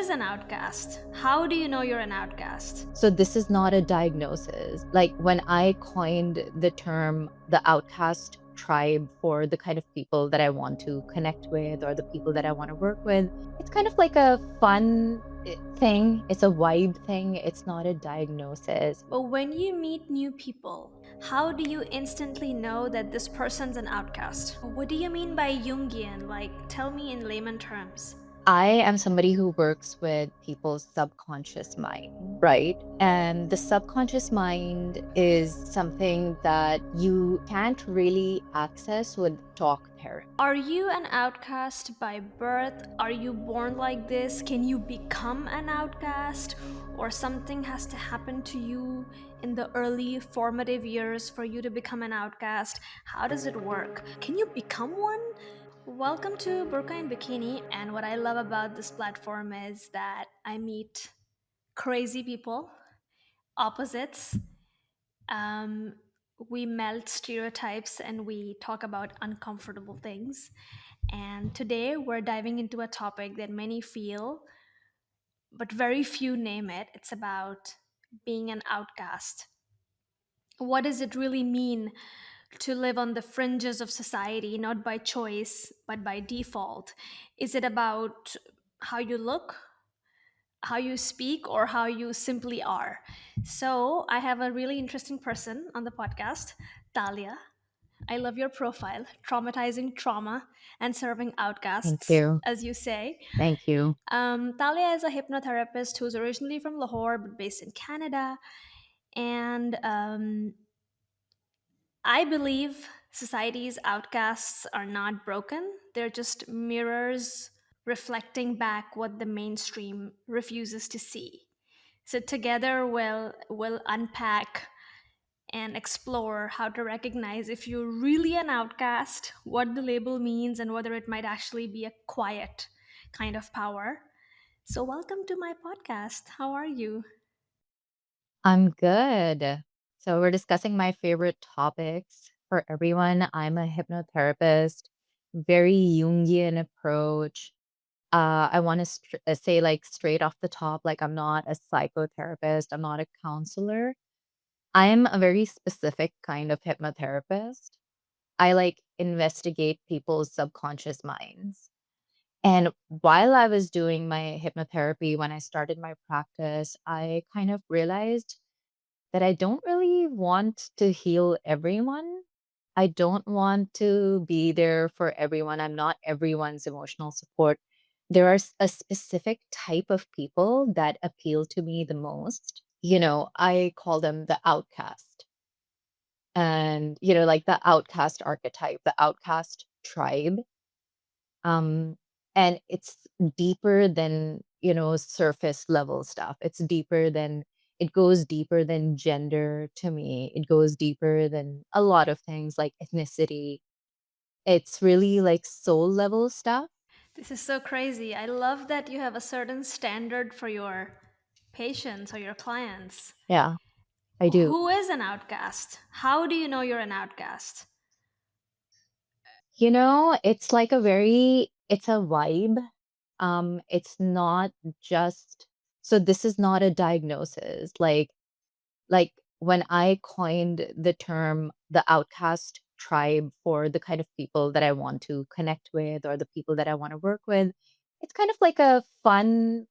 is an outcast? How do you know you're an outcast? So this is not a diagnosis. Like when I coined the term the outcast tribe for the kind of people that I want to connect with or the people that I want to work with, it's kind of like a fun thing. It's a vibe thing. It's not a diagnosis. But when you meet new people, how do you instantly know that this person's an outcast? What do you mean by Jungian? Like, tell me in layman terms. I am somebody who works with people's subconscious mind, right? And the subconscious mind is something that you can't really access with talk therapy. Are you an outcast by birth? Are you born like this? Can you become an outcast? Or something has to happen to you in the early formative years for you to become an outcast? How does it work? Can you become one? Welcome to Burqa and Bikini, and what I love about this platform is that I meet crazy people, opposites. Um, we melt stereotypes and we talk about uncomfortable things. And today we're diving into a topic that many feel, but very few name it. It's about being an outcast. What does it really mean to live on the fringes of society, not by choice, but by default? Is it about how you look, how you speak, or how you simply are? So, I have a really interesting person on the podcast, Talia. I love your profile, traumatizing trauma and serving Thank outcasts, you. as you say. Thank you. Talia is a hypnotherapist who's originally from Lahore but based in Canada. And I believe society's outcasts are not broken, they're just mirrors reflecting back what the mainstream refuses to see. So together we'll unpack and explore how to recognize if you're really an outcast, what the label means, and whether it might actually be a quiet kind of power. So welcome to my podcast. How are you? I'm good. So we're discussing my favorite topics for everyone. I'm a hypnotherapist, very Jungian approach. I want to say like straight off the top, like I'm not a psychotherapist, I'm not a counselor. I'm a very specific kind of hypnotherapist. I like investigate people's subconscious minds. And while I was doing my hypnotherapy, when I started my practice, I kind of realized that I don't really want to heal everyone. I don't want to be there for everyone. I'm not everyone's emotional support. There are a specific type of people that appeal to me the most. I call them the outcast. And, like the outcast archetype, the outcast tribe. Um, and it's deeper than, surface level stuff. It goes deeper than gender to me. It goes deeper than a lot of things like ethnicity. It's really like soul level stuff. This is so crazy. I love that you have a certain standard for your patients or your clients. Yeah, I do. Who is an outcast? How do you know you're an outcast? It's a vibe. It's not just so this is not a diagnosis. Like when I coined the term the outcast tribe for the kind of people that I want to connect with or the people that I want to work with, it's kind of like a fun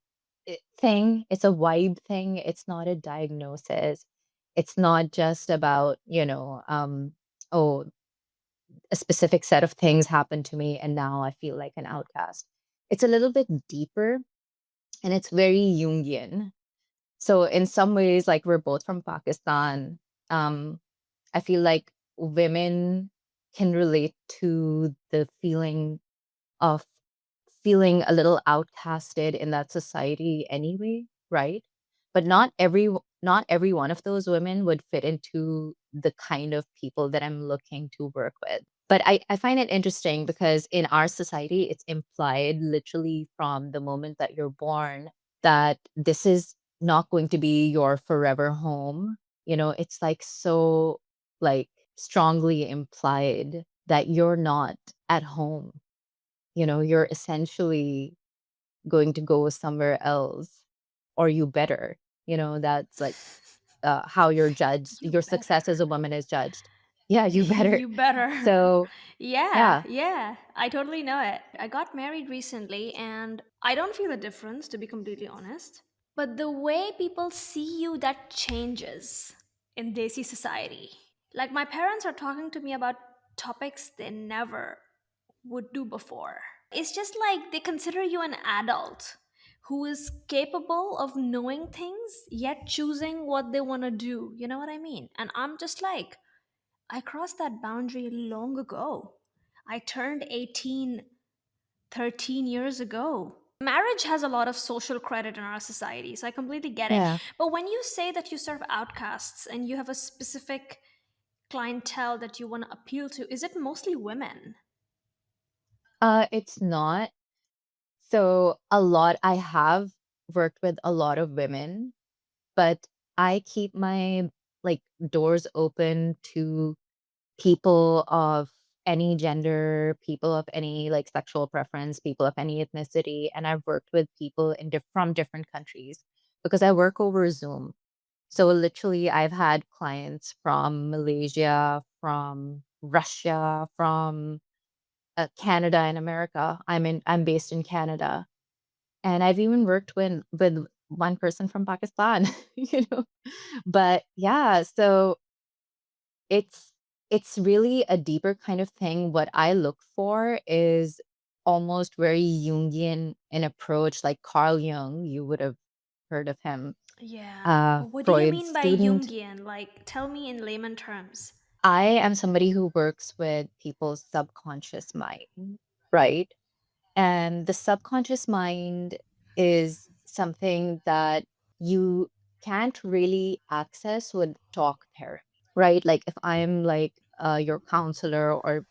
thing. It's a vibe thing. It's not a diagnosis. It's not just about, oh, a specific set of things happened to me and now I feel like an outcast. It's a little bit deeper and it's very Jungian. So in some ways, like we're both from Pakistan, um, I feel like women can relate to the feeling of feeling a little outcasted in that society anyway, right? But not every one of those women would fit into the kind of people that I'm looking to work with. But I find it interesting because in our society, it's implied literally from the moment that you're born that this is not going to be your forever home. It's like so like strongly implied that you're not at home. You're essentially going to go somewhere else, or you better. That's like how you're judged. You Your better. success as a woman is judged. Yeah, you better. You better. So, Yeah, yeah. yeah, I totally know it. I got married recently and I don't feel a difference, to be completely honest. But the way people see you, that changes in Desi society. Like, my parents are talking to me about topics they never would do before. It's just like they consider you an adult who is capable of knowing things yet choosing what they want to do. You know what I mean? And I'm just like, I crossed that boundary long ago. I turned 18 13 years ago. Marriage has a lot of social credit in our society, so I completely get it. Yeah. But when you say that you serve outcasts and you have a specific clientele that you want to appeal to, is it mostly women? It's not. So I have worked with a lot of women, but I keep my like doors open to people of any gender, people of any like sexual preference, people of any ethnicity, and I've worked with people from different countries because I work over Zoom. So literally, I've had clients from Malaysia, from Russia, from Canada and America. I'm based in Canada, and I've even worked with one person from Pakistan. you know. But yeah, so it's it's really a deeper kind of thing. What I look for is almost very Jungian in approach, like Carl Jung. You would have heard of him, Yeah. What do you Freud's mean by student. Jungian? Like, tell me in layman terms. I am somebody who works with people's subconscious mind, right? And the subconscious mind is something that you can't really access with talk therapy, right? Like if I'm like your counselor or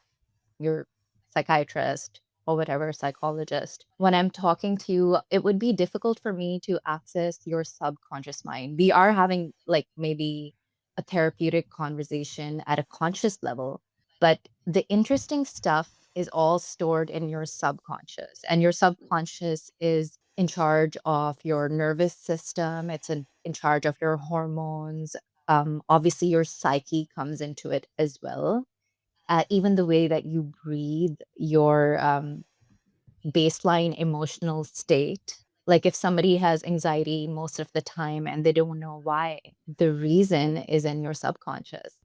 your psychiatrist or whatever psychologist, when I'm talking to you, it would be difficult for me to access your subconscious mind. We are having like maybe a therapeutic conversation at a conscious level, but the interesting stuff is all stored in your subconscious, and your subconscious is in charge of your nervous system. It's in charge of your hormones. Obviously your psyche comes into it as well, even the way that you breathe, your baseline emotional state. Like if somebody has anxiety most of the time and they don't know why, the reason is in your subconscious.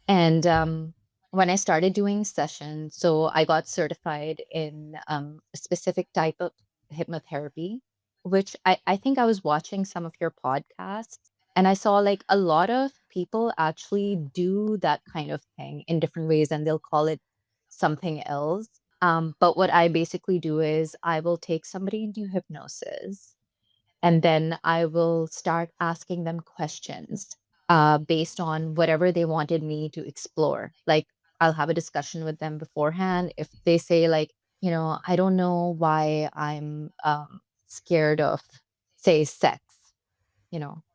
And when I started doing sessions, so I got certified in a specific type of hypnotherapy, which I think I was watching some of your podcasts and I saw like a lot of people actually do that kind of thing in different ways and they'll call it something else. But what I basically do is I will take somebody into hypnosis and then I will start asking them questions based on whatever they wanted me to explore. Like I'll have a discussion with them beforehand. If they say like, I don't know why I'm scared of, say, sex,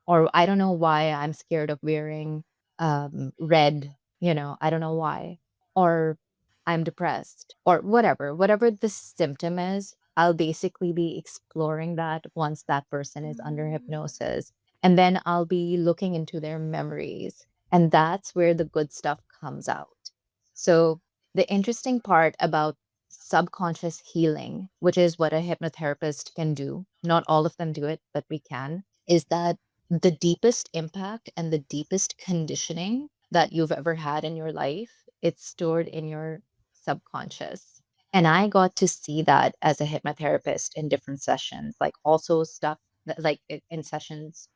or I don't know why I'm scared of wearing red, I don't know why, or I'm depressed, or whatever the symptom is, I'll basically be exploring that once that person is under Mm. hypnosis. And then I'll be looking into their memories. And that's where the good stuff comes out. So, the interesting part about subconscious healing, which is what a hypnotherapist can do, not all of them do it, but we can, is that the deepest impact and the deepest conditioning that you've ever had in your life, it's stored in your subconscious. And I got to see that as a hypnotherapist in different sessions, like also stuff that, like in sessions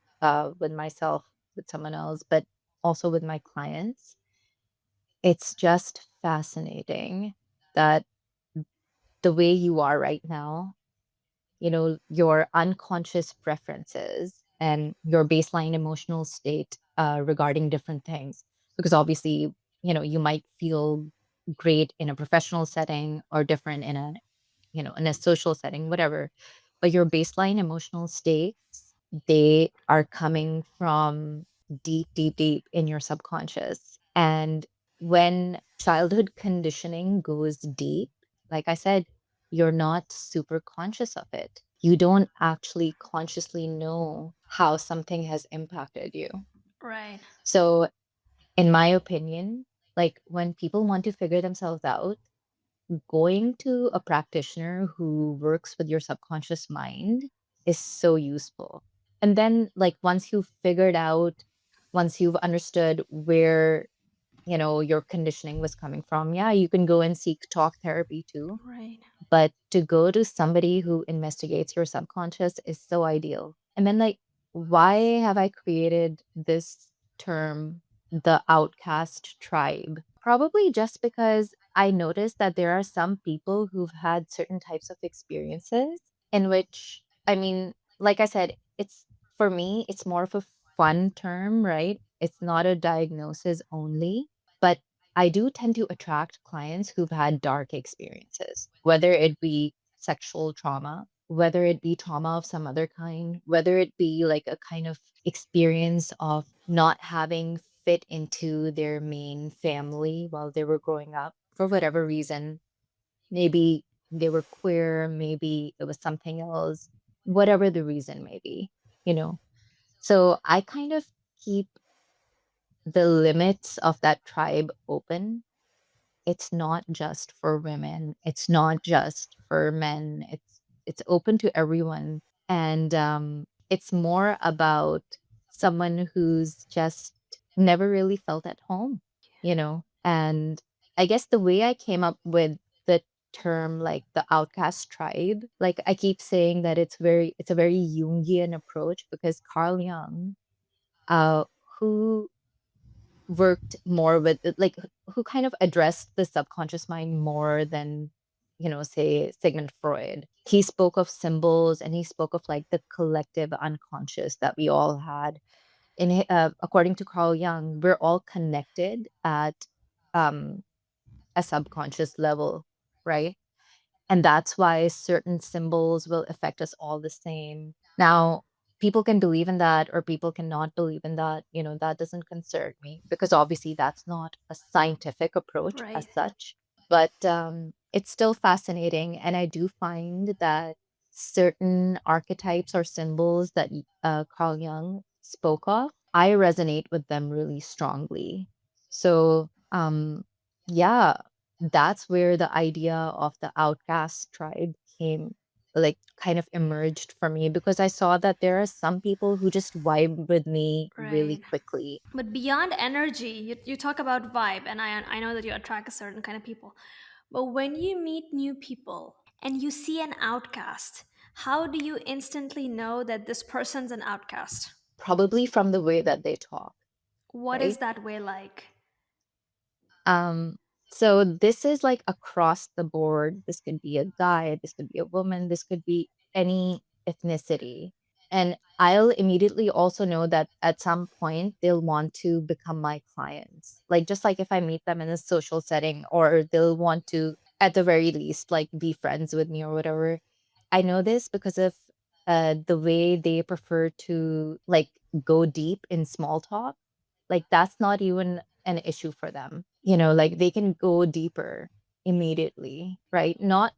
with myself, with someone else, but also with my clients. It's just fascinating that the way you are right now, your unconscious preferences and your baseline emotional state regarding different things. Because obviously, you might feel great in a professional setting or different in a social setting, whatever. But your baseline emotional states, they are coming from deep, deep, deep in your subconscious. And when childhood conditioning goes deep, like I said, you're not super conscious of it. You don't actually consciously know how something has impacted you. Right. So, in my opinion, like when people want to figure themselves out, going to a practitioner who works with your subconscious mind is so useful. And then, like, once you've figured out, once you've understood where, your conditioning was coming from, yeah, you can go and seek talk therapy too. Right. But to go to somebody who investigates your subconscious is so ideal. And then, like, why have I created this term, the outcast tribe? Probably just because I noticed that there are some people who've had certain types of experiences in which, I mean, like I said, it's for me, it's more of a fun term, right? It's not a diagnosis only, but I do tend to attract clients who've had dark experiences, whether it be sexual trauma, whether it be trauma of some other kind, whether it be like a kind of experience of not having fit into their main family while they were growing up for whatever reason. Maybe they were queer, maybe it was something else, whatever the reason may be, you know. So I kind of keep the limits of that tribe open. It's not just for women, it's not just for men, it's open to everyone. And it's more about someone who's just never really felt at home, and I guess the way I came up with the term, like the outcast tribe, like I keep saying that it's a very Jungian approach, because Carl Jung, uh who worked more with like who kind of addressed the subconscious mind more than, say Sigmund Freud. He spoke of symbols, and he spoke of like the collective unconscious that we all had. According to Carl Jung, we're all connected at um, a subconscious level, right? And that's why certain symbols will affect us all the same. Now, people can believe in that or people cannot believe in that. That doesn't concern me, because obviously that's not a scientific approach Right. as such. But it's still fascinating. And I do find that certain archetypes or symbols that Carl Jung spoke of, I resonate with them really strongly. So, yeah, that's where the idea of the outcast tribe came, like kind of emerged for me, because I saw that there are some people who just vibe with me really Right. quickly. But beyond energy, you talk about vibe, and I know that you attract a certain kind of people. But when you meet new people and you see an outcast, how do you instantly know that this person's an outcast? Probably from the way that they talk, What is right? that way like? Um, so this is like across the board. This could be a guy, this could be a woman, this could be any ethnicity. And I'll immediately also know that at some point they'll want to become my clients. Like just like if I meet them in a social setting, or they'll want to at the very least like be friends with me or whatever. I know this because of the way they prefer to like go deep in small talk. Like that's not even an issue for them. Like they can go deeper immediately, right? Not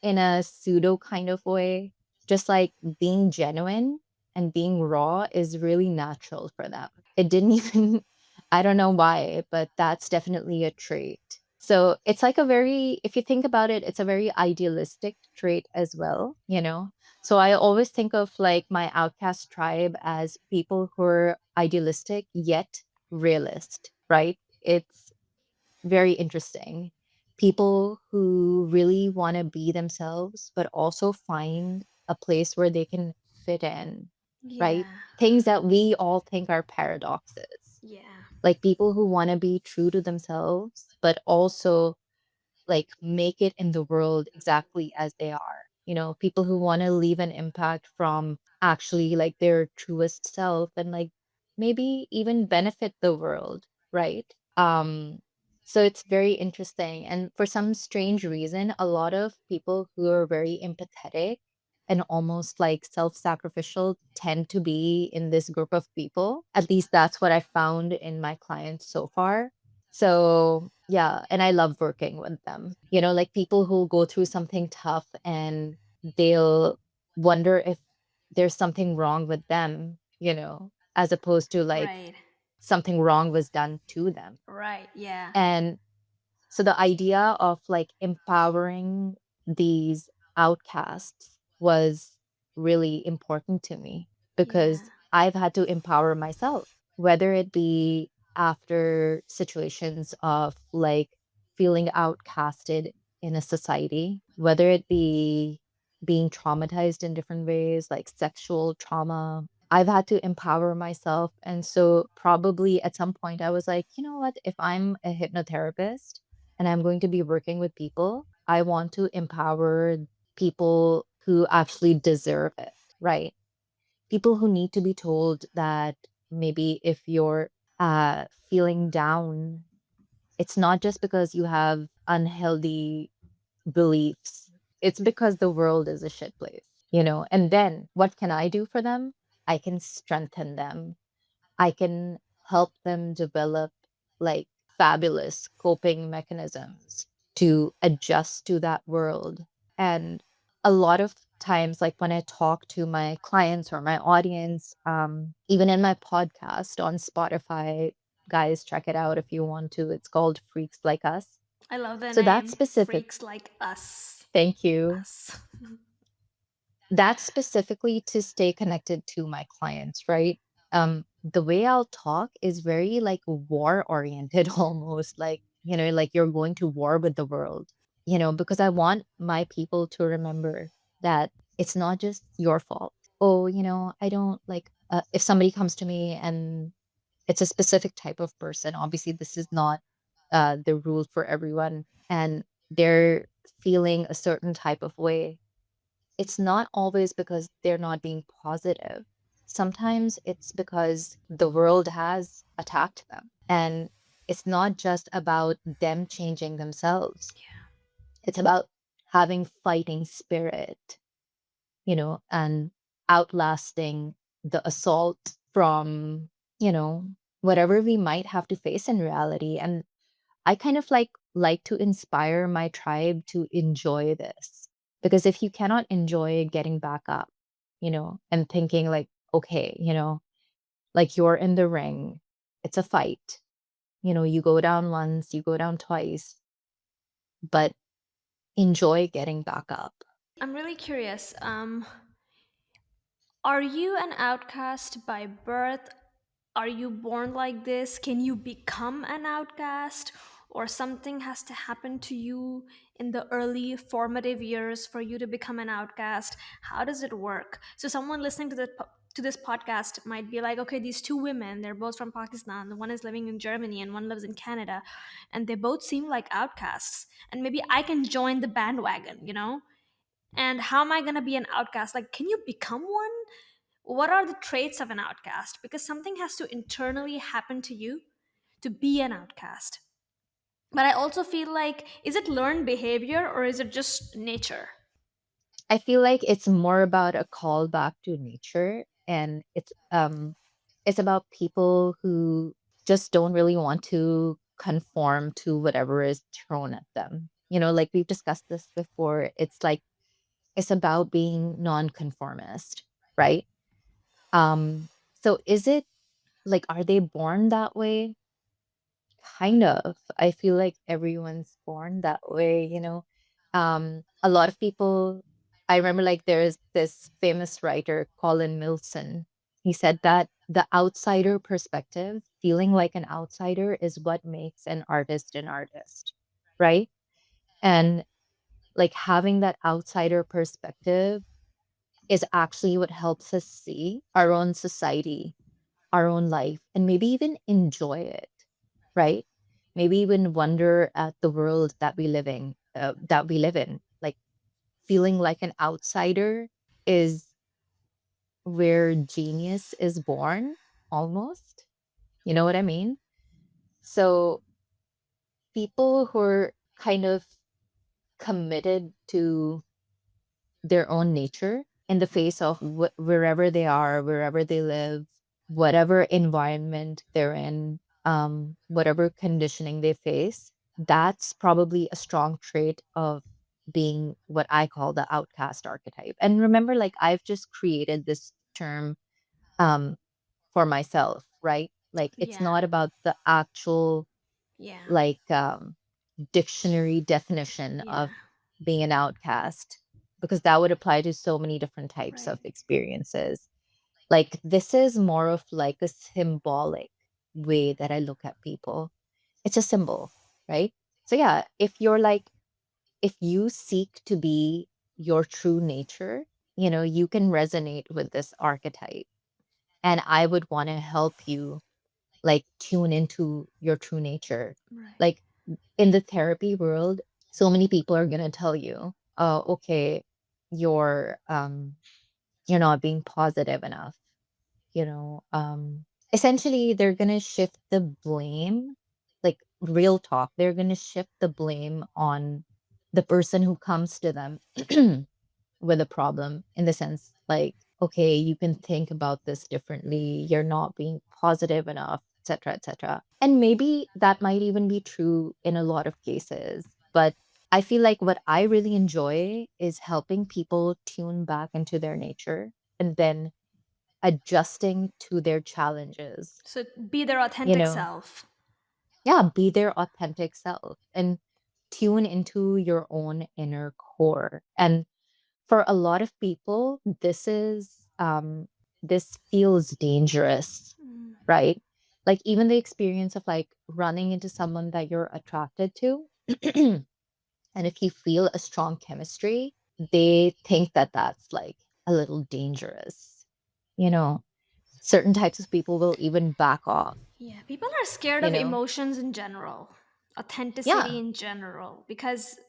in a pseudo kind of way, just like being genuine and being raw is really natural for them. It didn't even I don't know why, but that's definitely a trait. So it's like a very, if you think about it, it's a very idealistic trait as well. So I always think of like my outcast tribe as people who are idealistic yet realist, right? It's very interesting. People who really want to be themselves, but also find a place where they can fit in, right? Yeah. Things that we all think are paradoxes. Yeah. Like people who want to be true to themselves, but also like make it in the world exactly as they are. People who want to leave an impact from actually like their truest self, and like maybe even benefit the world, right? So it's very interesting. And for some strange reason, a lot of people who are very empathetic and almost like self-sacrificial tend to be in this group of people. At least that's what I found in my clients so far. So, yeah, and I love working with them. Like people who go through something tough and they'll wonder if there's something wrong with them, as opposed to like Right. something wrong was done to them. Right. Yeah. And so the idea of like empowering these outcasts was really important to me Yeah. because I've had to empower myself, whether it be after situations of like feeling outcasted in a society, whether it be being traumatized in different ways, like sexual trauma. I've had to empower myself. And so, probably at some point, I was like, you know what? If I'm a hypnotherapist, and I'm going to be working with people, I want to empower people who actually deserve it, right? People who need to be told that maybe if you're feeling down, it's not just because you have unhealthy beliefs, it's because the world is a shit place. And then what can I do for them? I can strengthen them. I can help them develop like fabulous coping mechanisms to adjust to that world. And a lot of times, like when I talk to my clients or my audience, even in my podcast on Spotify, guys, check it out if you want to. It's called Freaks Like Us. I love the So that's name. specific. Freaks like us. Thank you. Us. That's specifically to stay connected to my clients, right? The way I'll talk is very like war oriented almost like you're going to war with the world, because I want my people to remember that it's not just your fault. Oh, I don't like if somebody comes to me and it's a specific type of person. Obviously, this is not the rule for everyone, and they're feeling a certain type of way. It's not always because they're not being positive. Sometimes it's because the world has attacked them. And it's not just about them changing themselves, it's about having fighting spirit, and outlasting the assault from, you know, whatever we might have to face in reality. And I kind of like to inspire my tribe to enjoy this. Because if you cannot enjoy getting back up, and thinking like, okay, like you're in the ring, it's a fight. You go down once, you go down twice, but enjoy getting back up. I'm really curious. Are you an outcast by birth? Are you born like this? Can you become an outcast? Or something has to happen to you in the early formative years for you to become an outcast? How does it work? So, someone listening to this podcast might be like, okay, these two women, they're both from Pakistan. The one is living in Germany and one lives in Canada. And they both seem like outcasts. And maybe I can join the bandwagon, you know? And how am I going to be an outcast? Like, can you become one? What are the traits of an outcast? Because something has to internally happen to you to be an outcast. But I also feel like, is it learned behavior or is it just nature? I feel like it's more about a call back to nature, and it's about people who just don't really want to conform to whatever is thrown at them. Like we've discussed this before. It's like it's about being nonconformist, right? So is it like are they born that way? Kind of. I feel like everyone's born that way. A lot of people, I remember like there's this famous writer, Colin Milson. He said that the outsider perspective, feeling like an outsider, is what makes an artist, right? And like having that outsider perspective is actually what helps us see our own society, our own life, and maybe even enjoy it, right? Maybe even wonder at the world that we live in. Like feeling like an outsider is where genius is born, almost. You know what I mean? So people who are kind of committed to their own nature in the face of wherever they are, wherever they live, whatever environment they're in. whatever conditioning they face, that's probably a strong trait of being what I call the outcast archetype. And remember, like I've just created this term um, for myself, right? Like it's Yeah. not about the actual Yeah. like dictionary definition Yeah. of being an outcast, because that would apply to so many different types Right. of experiences. Like this is more of like a symbolic way that I look at people. It's a symbol, right? So yeah, if you seek to be your true nature, you can resonate with this archetype. And I would want to help you like tune into your true nature. Right. Like in the therapy world, so many people are going to tell you, "Oh, okay, you're you're not being positive enough." Essentially they're going to shift the blame, like real talk. They're going to shift the blame on the person who comes to them with a problem, in the sense like, okay, you can think about this differently, you're not being positive enough, etc., etc. And maybe that might even be true in a lot of cases, but I feel like what I really enjoy is helping people tune back into their nature and then adjusting to their challenges, So be their you authentic know self. yeah, be their authentic self and tune into your own inner core. And for a lot of people, this feels dangerous, Mm. right? Like even the experience of like running into someone that you're attracted to, and if you feel a strong chemistry, they think that that's like a little dangerous. You know, certain types of people will even back off, Yeah, people are scared you of know? emotions in general, authenticity Yeah, in general, because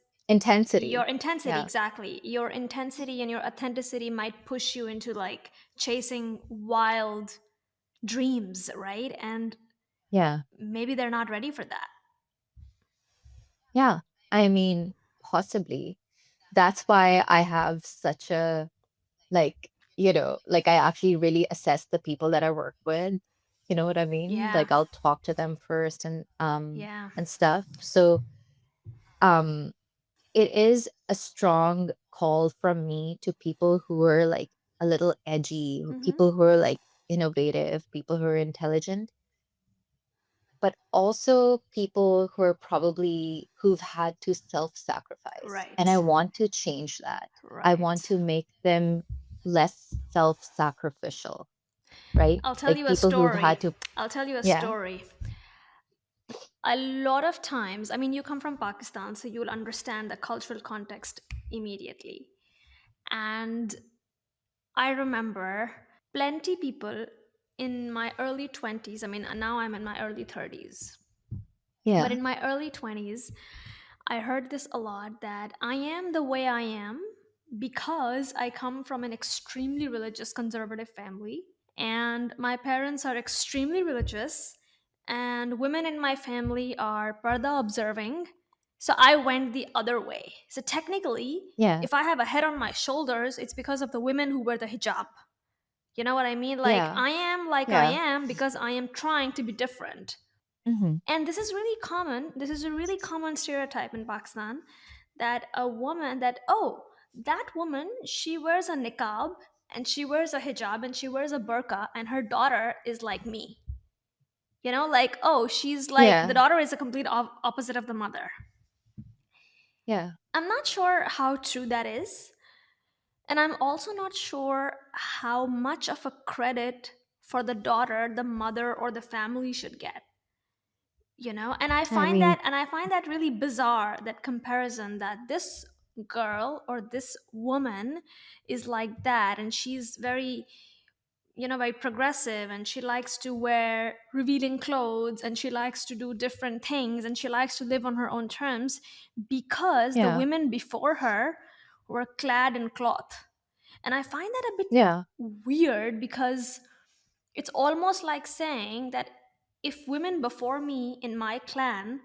your intensity. intensity, Yeah, exactly. Your intensity and your authenticity might push you into like chasing wild dreams, right? And yeah, maybe they're not ready for that. yeah. I mean, possibly. That's why I have such a like I actually really assess the people that I work with. You know what I mean? Yeah. Like I'll talk to them first Yeah. and stuff. So um it is a strong call from me to people who are like a little edgy, Hmm. people who are like innovative, people who are intelligent, but also people who are probably who've had to self-sacrifice. And I Right. want to change that. I want Right. to make them less self-sacrificial, right? I'll tell Like you a people who've story. had to, I'll tell you a yeah, story. A lot of times, I mean, you come from Pakistan, so you'll understand the cultural context immediately. And I remember plenty people in my early 20s. I mean, now I'm in my early 30s. But yeah, in my early 20s, I heard this a lot, that I am the way I am because I come from an extremely religious conservative family, and my parents are extremely religious, and women in my family are parda observing. So I went the other way. So technically, yeah, if I have a head on my shoulders, it's because of the women who wear the hijab. You know what I mean? Like, yeah, I am like I yeah, am because I am trying to be different. hmm, And this is really common. This is a really common stereotype in Pakistan, that a woman, that, oh, that woman, she wears a niqab and she wears a hijab and she wears a burqa and her daughter is like me. Like, oh, she's like, the yeah, daughter is a complete opposite of the mother. yeah, I'm not sure how true that is. And I'm also not sure how much of a credit for the daughter the mother or the family should get. And i I find mean, that and i find that really bizarre, that comparison, that this girl or this woman is like that, and she's very, very progressive, and she likes to wear revealing clothes, and she likes to do different things, and she likes to live on her own terms, because the yeah, women before her were clad in cloth. And I find that a bit yeah, weird, because it's almost like saying that if women before me in my clan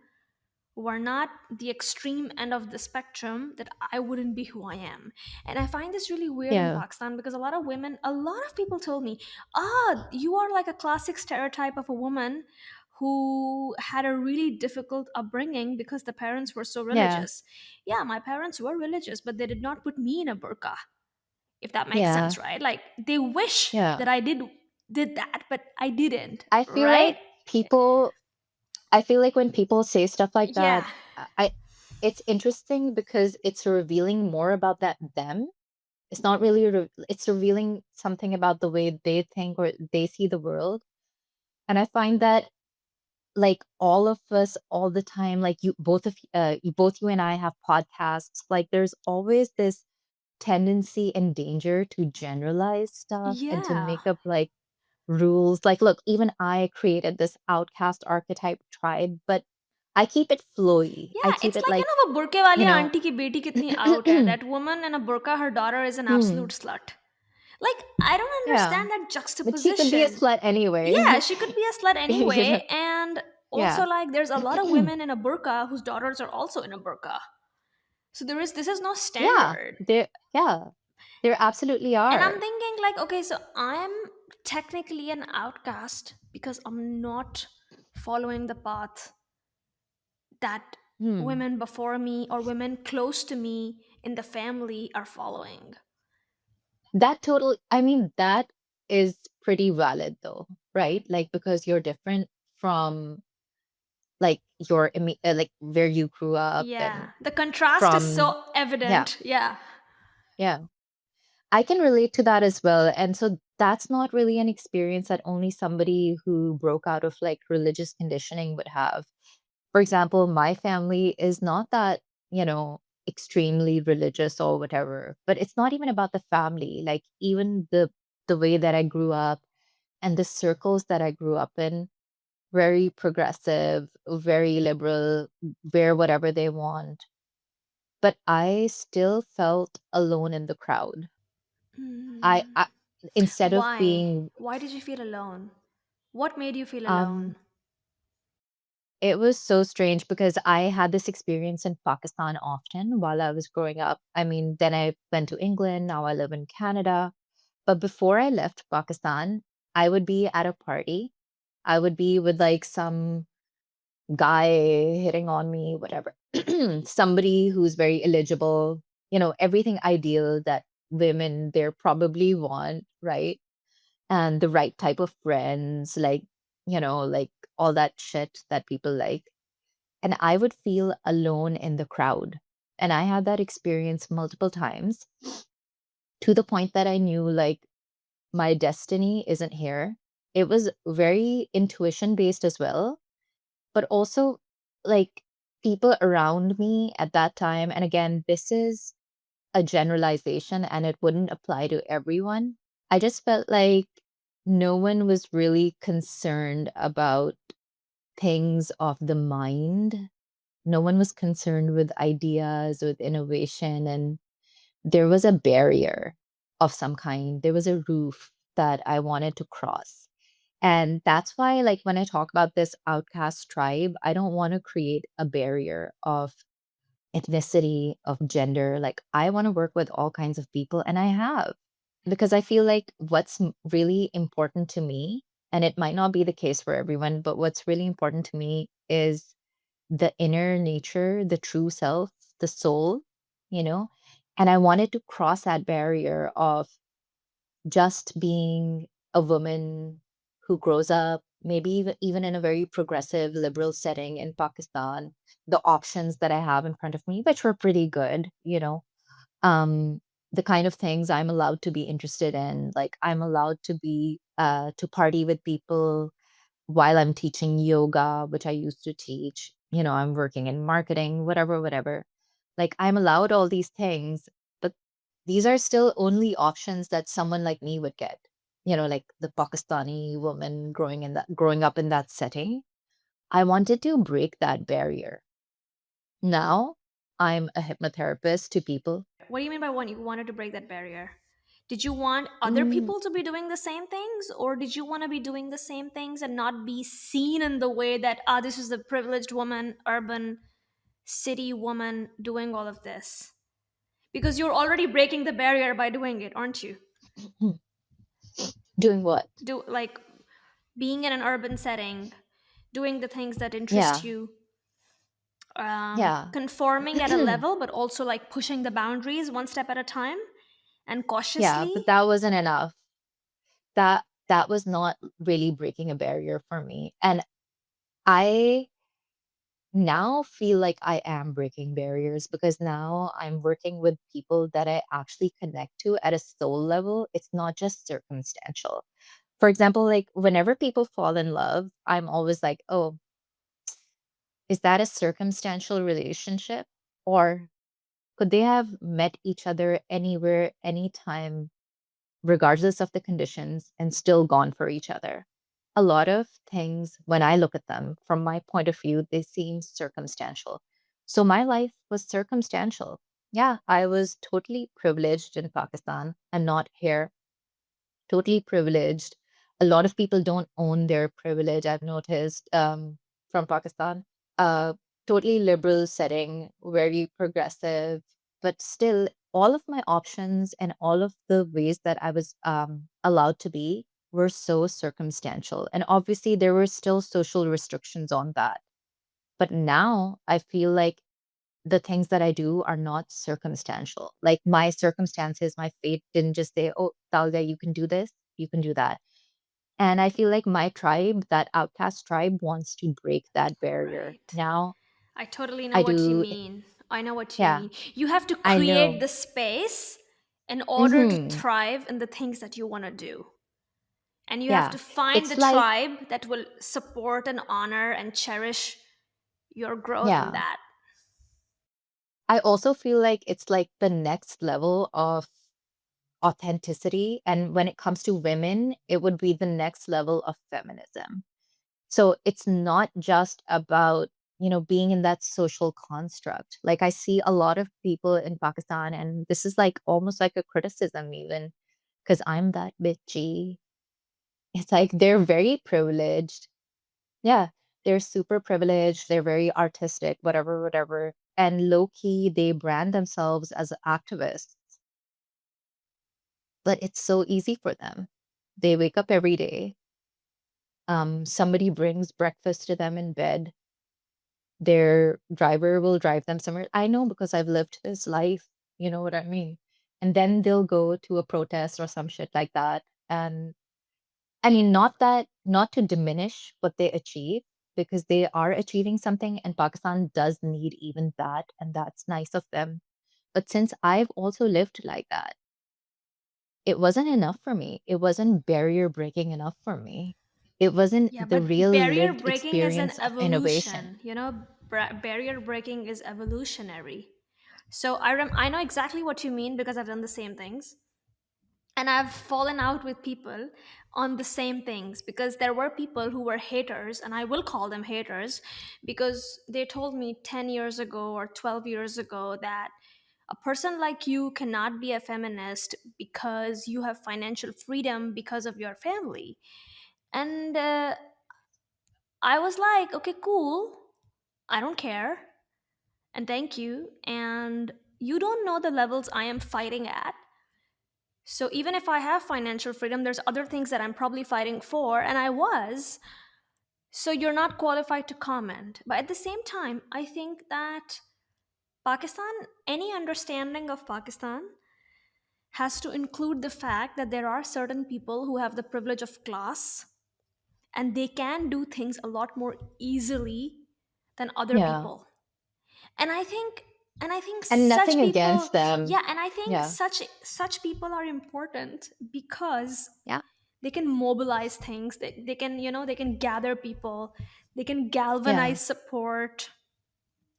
were not the extreme end of the spectrum, that I wouldn't be who I am. And I find this really weird in yeah, Pakistan, because a lot of people told me, you are like a classic stereotype of a woman who had a really difficult upbringing because the parents were so Yeah. religious. Yeah, my parents were religious, but they did not put me in a burqa, if that makes Yeah. sense, right? Like they wish Yeah. that I did that, but I didn't, I feel right? like people I feel like when people say stuff like that, Yeah. I it's interesting because it's revealing more about that them. It's not really it's revealing something about the way they think or they see the world. And I find that like all of us all the time, like both you and I have podcasts, like there's always this tendency and danger to generalize stuff and to Yeah. make up like rules. Like, look, even I created this outcast archetype tribe, but I keep it flowy. I Yeah, keep it's it like, like, वो burqa wali you know, auntie ki beti kitni out hai. That woman in a burqa, her daughter is an hmm, absolute slut. Like, I don't yeah. understand that But she could be a juxtaposition. slut Yeah, anyway. she could be a slut You know, anyway. And yeah. also, like, there's a lot of women in a burqa whose daughters are also in a burqa. So this is no Yeah. standard. Yeah, there absolutely And I'm are. thinking, like, okay, so I'm technically an outcast because I'm not following the path that Hmm. women before me or women close to me in the family are following. I mean, that is pretty valid though, right? Like, because you're different from like like where you grew up and Yeah, the contrast is from, so yeah, evident. Yeah. yeah. I can relate to that as well. And so that's not really an experience that only somebody who broke out of like religious conditioning would have. For example, my family is not that, extremely religious or whatever, but it's not even about the family. Like even the way that I grew up and the circles that I grew up in, very progressive, very liberal, wear whatever they want. But I still felt alone in the crowd. Hmm. I instead of Why? being Why did you feel alone? What made you feel um alone? it was so strange because I had this experience in Pakistan often while I was growing up. I mean, then I went to England, now I live in Canada. But before I left Pakistan, I would be at a party. I would be with like some guy hitting on me, whatever. Somebody who's very eligible, everything ideal that women there probably want, right? And the right type of friends, like all that shit that people like. And I would feel alone in the crowd. And I had that experience multiple times to the point that I knew like my destiny isn't here. It was very intuition based as well, but also like people around me at that time. And again, this is a generalization and it wouldn't apply to everyone. I just felt like no one was really concerned about things of the mind. No one was concerned with ideas, with innovation, and there was a barrier of some kind. There was a roof that I wanted to cross. And that's why, like, when I talk about this outcast tribe, I don't want to create a barrier of ethnicity, of gender. Like, I want to work with all kinds of people, and I have. Because I feel like what's really important to me, and it might not be the case for everyone, but what's really important to me is the inner nature, the true self, the soul, you know? And I wanted to cross that barrier of just being a woman who grows up, maybe even in a very progressive liberal setting in Pakistan, the options that I have in front of me, which were pretty good, um, the kind of things I'm allowed to be interested in. Like I'm allowed to be to party with people while I'm teaching yoga, which I used to teach. I'm working in marketing, whatever, whatever. Like I'm allowed all these things, but these are still only options that someone like me would get. Like the Pakistani woman growing up in that setting. I wanted to break that barrier. Now I'm a hypnotherapist to people. What do you mean by one? You wanted to break that barrier? Did you want other Mm, people to be doing the same things, or did you want to be doing the same things and not be seen in the way that, this is the privileged woman, urban city woman doing all of this? Because you're already breaking the barrier by doing it, aren't you? doing what? Do like being in an urban setting, doing the things that interest Yeah. you, Yeah. conforming at a level, but also like pushing the boundaries one step at a time and Yeah, cautiously. but that wasn't enough. That was not really breaking a barrier for me. And I now feel like I am breaking barriers because now I'm working with people that I actually connect to at a soul level. It's not just circumstantial. For example, like whenever people fall in love, I'm always like, oh, is that a circumstantial relationship? Or could they have met each other anywhere, anytime, regardless of the conditions, and still gone for each other? A lot of things, when I look at them from my point of view, they seem circumstantial. So my life was circumstantial. Yeah, I was totally privileged in Pakistan and not here. Totally privileged. A lot of people don't own their privilege, I've noticed, from Pakistan. Totally liberal setting, very progressive, but still, all of my options and all of the ways that I was allowed to be were so circumstantial. And obviously, there were still social restrictions on that. But now I feel like the things that I do are not circumstantial. Like my circumstances, my fate didn't just say, oh, Talia, you can do this, you can do that. And I feel like my tribe, that outcast tribe, wants to break that barrier. Right. Now I totally know I what you do, mean. I know what you yeah, mean. You have to I create know. the space in order to Hmm. thrive in the things that you want to do. And you have Yeah. to find the It's like, tribe that will support and honor and cherish your growth in yeah. that. I also feel like it's like the next level of authenticity. And when it comes to women, it would be the next level of feminism. So it's not just about, being in that social construct. Like I see a lot of people in Pakistan, and this is like almost like a criticism, even because I'm that bitchy. It's like they're very privileged. Yeah, they're super privileged. They're very artistic, whatever, whatever. And low key, they brand themselves as activists, but it's so easy for them. They wake up every day. Somebody brings breakfast to them in bed. Their driver will drive them somewhere. I know because I've lived this life, you know what I mean? And then they'll go to a protest or some shit like that. And I mean, not to diminish what they achieve, because they are achieving something and Pakistan does need even that. And that's nice of them. But since I've also lived like that, it wasn't enough for me. It wasn't barrier breaking enough for me. It wasn't Yeah, the but real barrier lived breaking is an experience of innovation. evolution. Barrier breaking is evolutionary. So I know exactly what you mean because I've done the same things. And I've fallen out with people on the same things because there were people who were haters, and I will call them haters because they told me 10 years ago or 12 years ago that a person like you cannot be a feminist because you have financial freedom because of your family. And I was like, okay, cool. I don't care. And thank you. And you don't know the levels I am fighting at. So even if I have financial freedom, there's other things that I'm probably fighting for, and I was. So you're not qualified to comment. But at the same time, I think that Pakistan, any understanding of Pakistan, has to include the fact that there are certain people who have the privilege of class and they can do things a lot more easily than other Yeah. people. And I think And such nothing people, against them. yeah, and I think Yeah. such people are important because Yeah. they can mobilize things, they can, they can gather people, they can Yeah. galvanize support,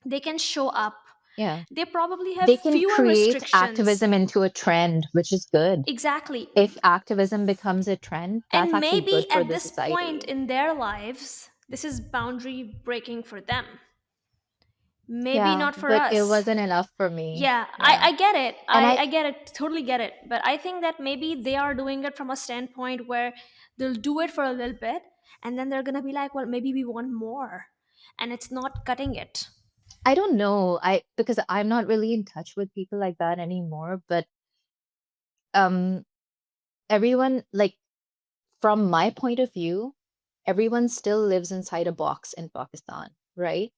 they can show up, Yeah. they probably have They can fewer create restrictions. activism into a trend, which is good. Exactly. If activism becomes a trend, that's And actually good maybe for at the this point society. in their lives this is boundary breaking for them, maybe Yeah, not for but it us. wasn't enough for me. Yeah, Yeah. I get it. And I get it, totally get it. But I think that maybe they are doing it from a standpoint where they'll do it for a little bit and then they're gonna be like, well, maybe we want more. And it's not cutting it. I don't know. I because I'm not really in touch with people like that anymore, but um everyone, like, from my point of view, everyone still lives inside a box in Pakistan, right?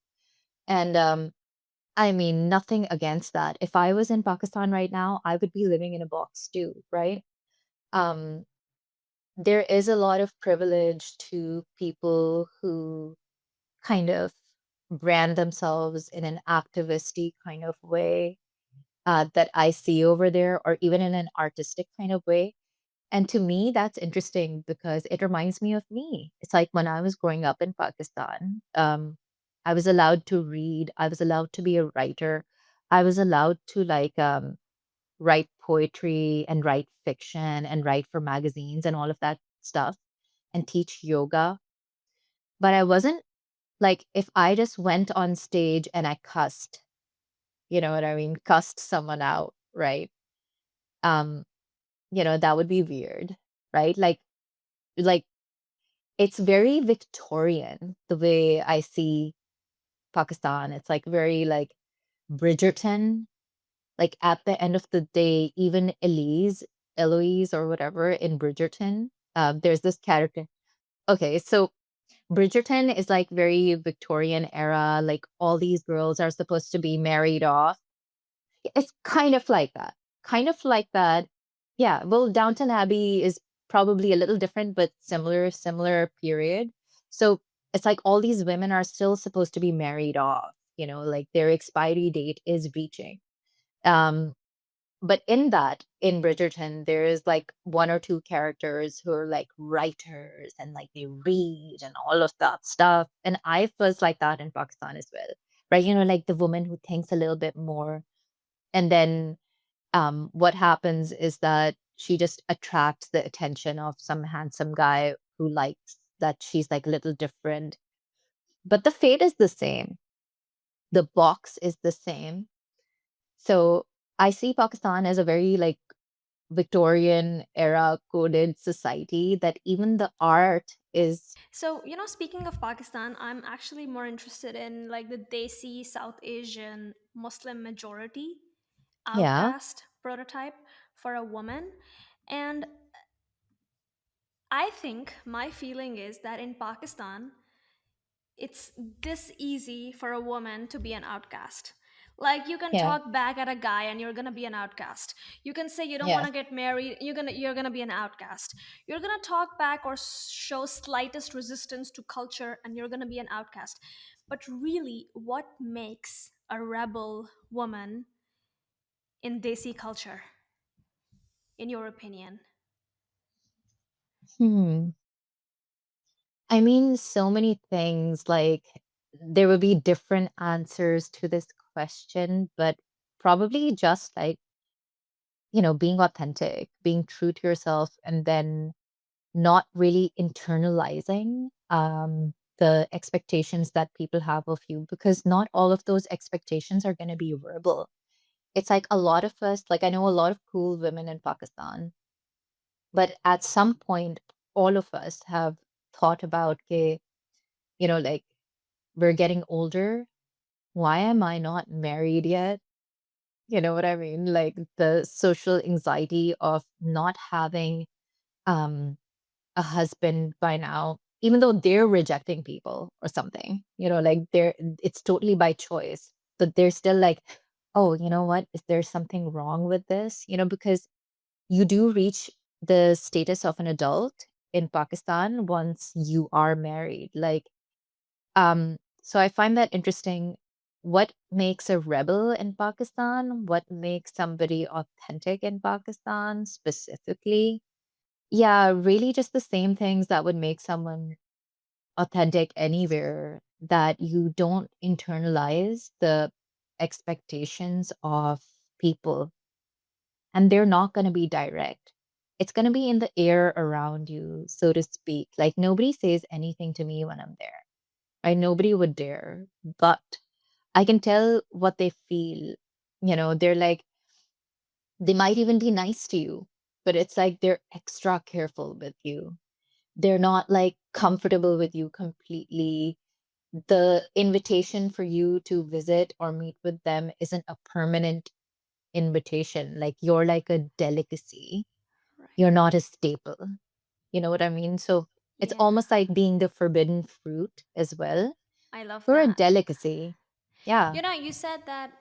And I mean, nothing against that. If I was in Pakistan right now, I would be living in a box too, right? Um, there is a lot of privilege to people who kind of brand themselves in an activisty kind of way that I see over there, or even in an artistic kind of way. And to me, that's interesting because it reminds me of me. It's like when I was growing up in Pakistan, I was allowed to read, I was allowed to be a writer, I was allowed to write poetry and write fiction and write for magazines and all of that stuff and teach yoga. But I wasn't like, if I just went on stage and I cussed, you know what I mean? Cussed someone out, right? Um, that would be weird, right? Like it's very Victorian the way I see Pakistan. It's like very like Bridgerton. Like at the end of the day, even Eloise or whatever in Bridgerton, there's this character. Okay, so Bridgerton is like very Victorian era. Like all these girls are supposed to be married off. It's kind of like that. Kind of like that. Yeah, well, Downton Abbey is probably a little different, but similar period. So it's like all these women are still supposed to be married off, like their expiry date is reaching. Um, but in Bridgerton, there is like one or two characters who are like writers and like they read and all of that stuff. And I was like that in Pakistan as well, right? Like the woman who thinks a little bit more. And then what happens is that she just attracts the attention of some handsome guy who likes that she's like a little different. But the fate is the same. The box is the same. So I see Pakistan as a very like Victorian era coded society that even the art is, So, speaking of Pakistan, I'm actually more interested in like the Desi South Asian Muslim majority yeah, outcast prototype for a woman. And I think my feeling is that in Pakistan, it's this easy for a woman to be an outcast. Like you can yeah, talk back at a guy and you're gonna be an outcast. You can say you don't want yeah. to get married, you're gonna be an outcast. You're gonna talk back or show slightest resistance to culture and you're gonna be an outcast. But really, what makes a rebel woman in Desi culture, in your opinion? Hmm. I mean, so many things, like there would be different answers to this question, but probably just like, being authentic, being true to yourself, and then not really internalizing the expectations that people have of you, because not all of those expectations are going to be verbal. It's like a lot of us, like I know a lot of cool women in Pakistan, but at some point, all of us have thought about, okay, like we're getting older. Why am I not married yet? You know what I mean? Like the social anxiety of not having um, a husband by now, even though they're rejecting people or something, like it's totally by choice, but they're still like, oh, you know what? Is there something wrong with this? Because you do reach the status of an adult in Pakistan once you are married. So I find that interesting. What makes a rebel in Pakistan? What makes somebody authentic in Pakistan specifically? Yeah, really just the same things that would make someone authentic anywhere, that you don't internalize the expectations of people, and they're not going to be direct. It's going to be in the air around you, so to speak. Like nobody says anything to me when I'm there. Nobody would dare, but I can tell what they feel. They're like, they might even be nice to you, but it's like they're extra careful with you. They're not like comfortable with you completely. The invitation for you to visit or meet with them isn't a permanent invitation. Like you're like a delicacy. Right. You're not a staple. You know what I mean? So It's Yeah, almost like being the forbidden fruit as well. I love We're a that. delicacy. Yeah. You said that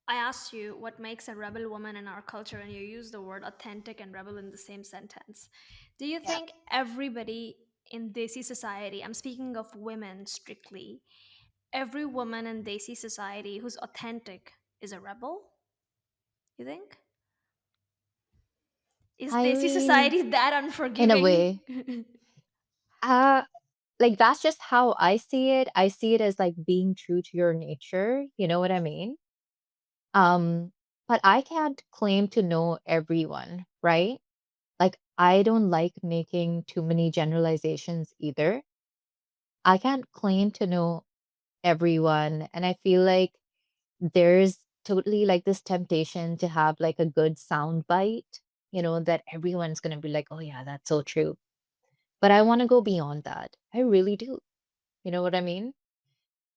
I asked you what makes a rebel woman in our culture, and you used the word authentic and rebel in the same sentence. Do you Yeah. think everybody in Desi society, I'm speaking of women strictly, every woman in Desi society who's authentic is a rebel? You think? Is I Desi mean, society that in a unforgiving? way, uh, like that's just how I see it. I see it as like being true to your nature. You know what I mean? Um, but I can't claim to know everyone, right? Like, I don't like making too many generalizations either. I can't claim to know everyone. And I feel like there's totally like this temptation to have like a good sound bite, that everyone's going to be like, oh, yeah, that's so true. But I want to go beyond that. I really do. You know what I mean?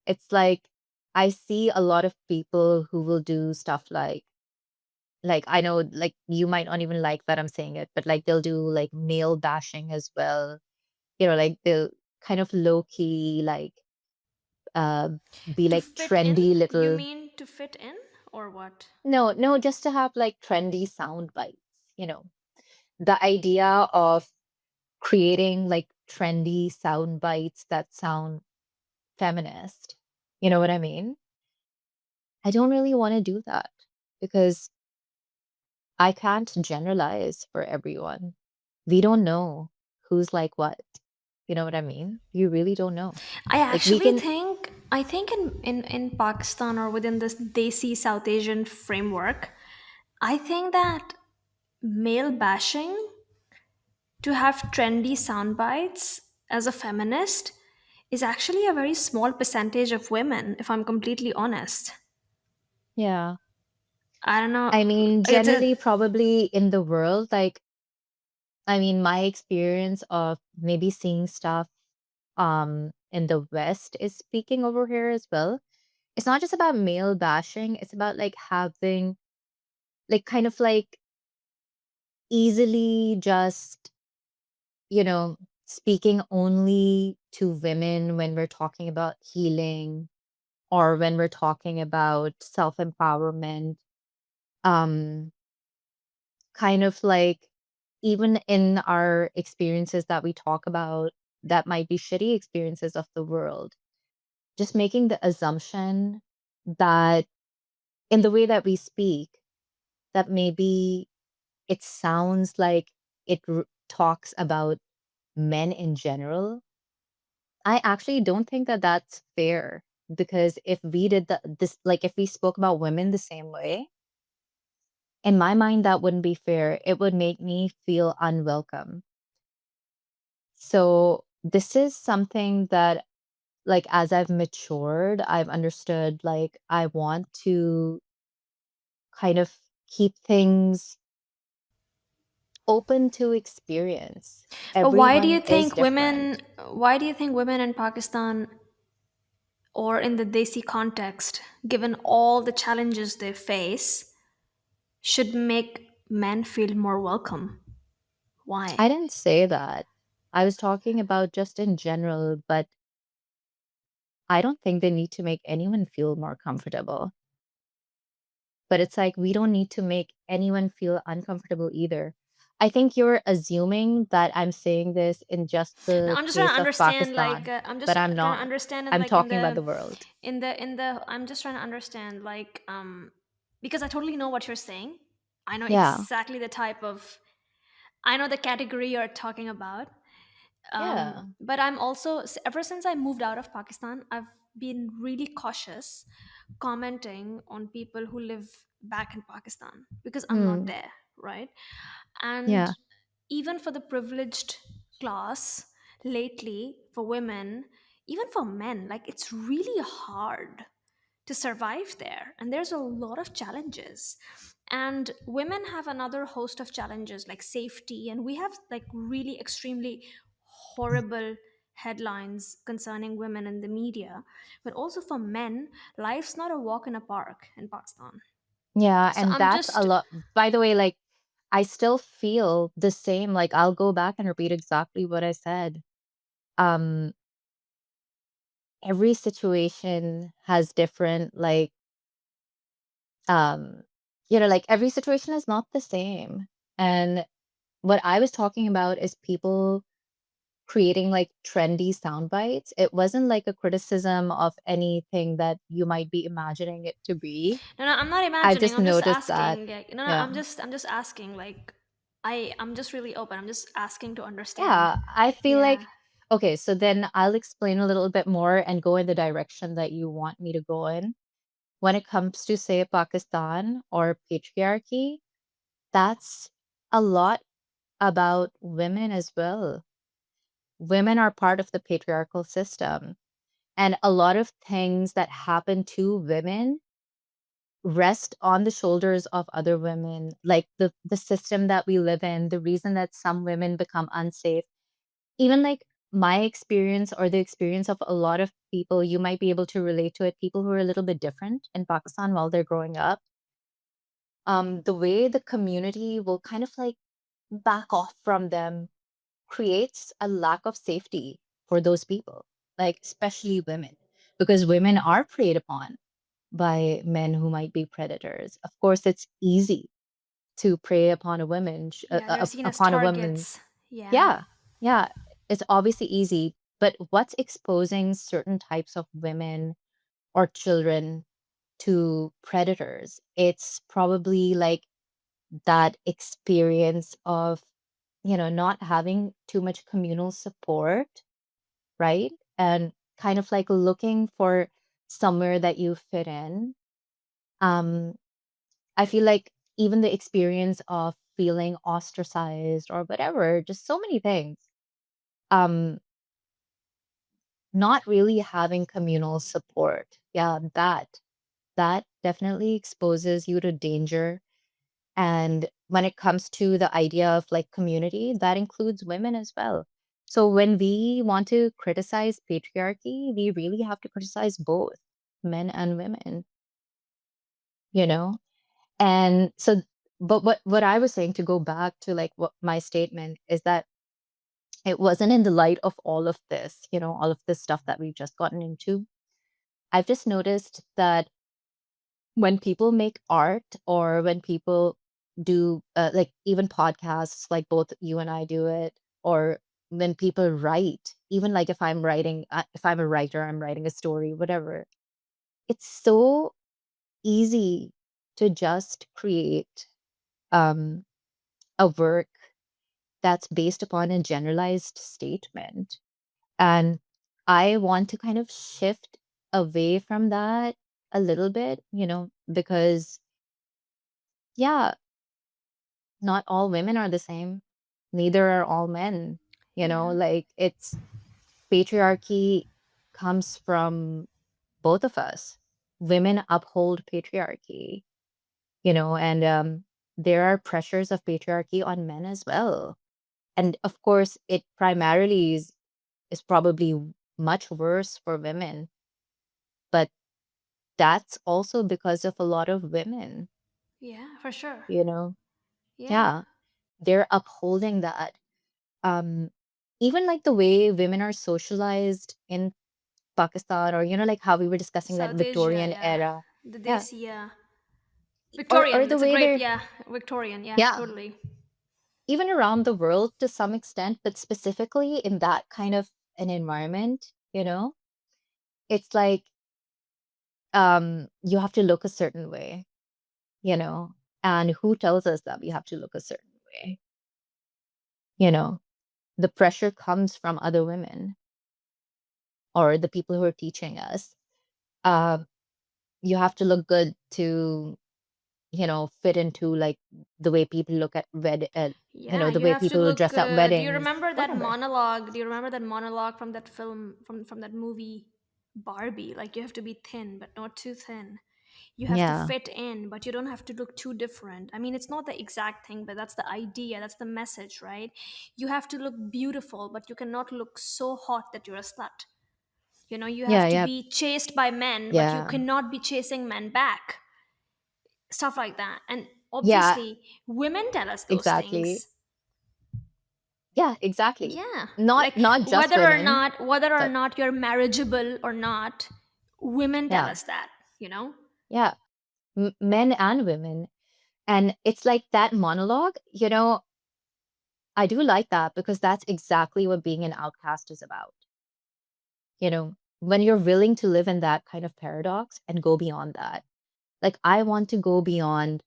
It's like I see a lot of people who will do stuff like I know like you might not even like that I'm saying it, but like they'll do like male bashing as well. Like they'll kind of low key like uh be To like fit in? trendy You little. mean to fit in? Or what? No, no, just to have like trendy sound bites, the idea of creating like trendy sound bites that sound feminist. You know what I mean? I don't really want to do that because I can't generalize for everyone. We don't know who's like what. You know what I mean? You really don't know. I Like we actually can, think in Pakistan or within this Desi South Asian framework, I think that male bashing to have trendy sound bites as a feminist is actually a very small percentage of women, if I'm completely honest. yeah. I don't know. I mean, It's a generally, probably in the world, like, I mean, my experience of maybe seeing stuff in the West is speaking over here as well. It's not just about male bashing, it's about like having like kind of like easily just, you know, speaking only to women when we're talking about healing or when we're talking about self-empowerment. Um, kind of like even in our experiences that we talk about that might be shitty experiences of the world, just making the assumption that in the way that we speak, that maybe it sounds like talks about men in general. I actually don't think that that's fair because if we did this, like if we spoke about women the same way, in my mind, that wouldn't be fair. It would make me feel unwelcome. So this is something that, like, as I've matured, I've understood, like, I want to kind of keep things open to experience. But why do Everyone you is think women? different. Why do you think women in Pakistan or in the Desi context, given all the challenges they face, should make men feel more welcome? I Why? didn't say that. I was talking about just in general, but I don't think they need to make anyone feel more comfortable. But it's like we don't need to make anyone feel uncomfortable either. I think you're assuming that I'm saying this in just Now the I'm just trying to case of understand. Pakistan, I'm just but I'm trying to not. understand it. I'm Like talking about the world. in the. I'm just trying to understand. Because I totally know what you're saying. I know Yeah. exactly the type of. I know the category you're talking about. Yeah. But I'm also ever since I moved out of Pakistan, I've been really cautious commenting on people who live back in Pakistan because I'm not Hmm. there, right? And Yeah. even for the privileged class lately, for women, even for men, like it's really hard to survive there, and there's a lot of challenges, and women have another host of challenges like safety, and we have like really extremely horrible headlines concerning women in the media. But also for men, life's not a walk in a park in Pakistan. Yeah. So And I'm that's a just lot. By the way, like, I still feel the same. Like, I'll go back and repeat exactly what I said. Um, every situation has different, like, um, like every situation is not the same. And what I was talking about is people creating like trendy sound bites. It wasn't like a criticism of anything that you might be imagining it to be. No, no, I'm not I imagining. just I'm just noticed that. asking. Like, no, no, Yeah. I'm just asking. Like, I'm just really open. I'm just asking to understand. Yeah. I feel Yeah, like, okay, so then I'll explain a little bit more and go in the direction that you want me to go in. When it comes to, say, Pakistan or patriarchy, that's a lot about women as well. Women are part of the patriarchal system. And a lot of things that happen to women rest on the shoulders of other women, like the system that we live in, the reason that some women become unsafe. Even like my experience or the experience of a lot of people, you might be able to relate to it, people who are a little bit different in Pakistan while they're growing up. The way the community will kind of like back off from them creates a lack of safety for those people, like especially women, because women are preyed upon by men who might be predators. Of course, it's easy to prey upon a woman, yeah. They're seen as upon a woman. targets. Yeah, Yeah, yeah, it's obviously easy. But what's exposing certain types of women or children to predators? It's probably like that experience of, not having too much communal support, right? And kind of like looking for somewhere that you fit in. Um, I feel like even the experience of feeling ostracized or whatever, just so many things. Um, not really having communal support. Yeah, that definitely exposes you to danger. And when it comes to the idea of like community, that includes women as well. So when we want to criticize patriarchy, we really have to criticize both men and women, you know? And so, but what I was saying, to go back to like what my statement is, that it wasn't in the light of all of this, all of this stuff that we've just gotten into. I've just noticed that when people make art, or when people do like even podcasts, like both you and I do it, or when people write, even like if I'm writing, if I'm a writer, I'm writing a story, whatever, it's so easy to just create um a work that's based upon a generalized statement. And I want to kind of shift away from that a little bit, because, yeah, not all women are the same. Neither are all men. yeah, Like, it's patriarchy comes from both of us. Women uphold patriarchy, and there are pressures of patriarchy on men as well. And of course, it primarily is probably much worse for women, but that's also because of a lot of women, yeah, for sure. you know? Yeah. Yeah, they're upholding that. Um, even like the way women are socialized in Pakistan, or, like how we were discussing that South Asia, Victorian yeah. era. The Yeah. Desi, yeah. Or Victorian. the It's a way great, they're, yeah. Victorian, yeah, yeah, totally. even around the world to some extent, but specifically in that kind of an environment, it's like you have to look a certain way, you know, and who tells us that we have to look a certain way, you know? The pressure comes from other women or the people who are teaching us. Um, you have to look good to, fit into like the way people look at Yeah, the you way have to people look. dress at Do you weddings, remember that whatever. monologue? Do you remember that monologue from that film, from that movie, Barbie? Like, you have to be thin, but not too thin. You have to Yeah, fit in, but you don't have to look too different. I mean, it's not the exact thing, but that's the idea. That's the message, right? You have to look beautiful, but you cannot look so hot that you're a slut. You yeah, have to yeah, be chased by men, but you yeah, cannot be chasing men back. Stuff like that. And Yeah, obviously women tell us those exactly. things. Yeah, exactly. Yeah, Not like not just women, whether or but not you're marriageable or not, women tell yeah, us that, you know. yeah, men and women. And it's like that monologue, I do like that because that's exactly what being an outcast is about. When you're willing to live in that kind of paradox and go beyond that. Like I want to go beyond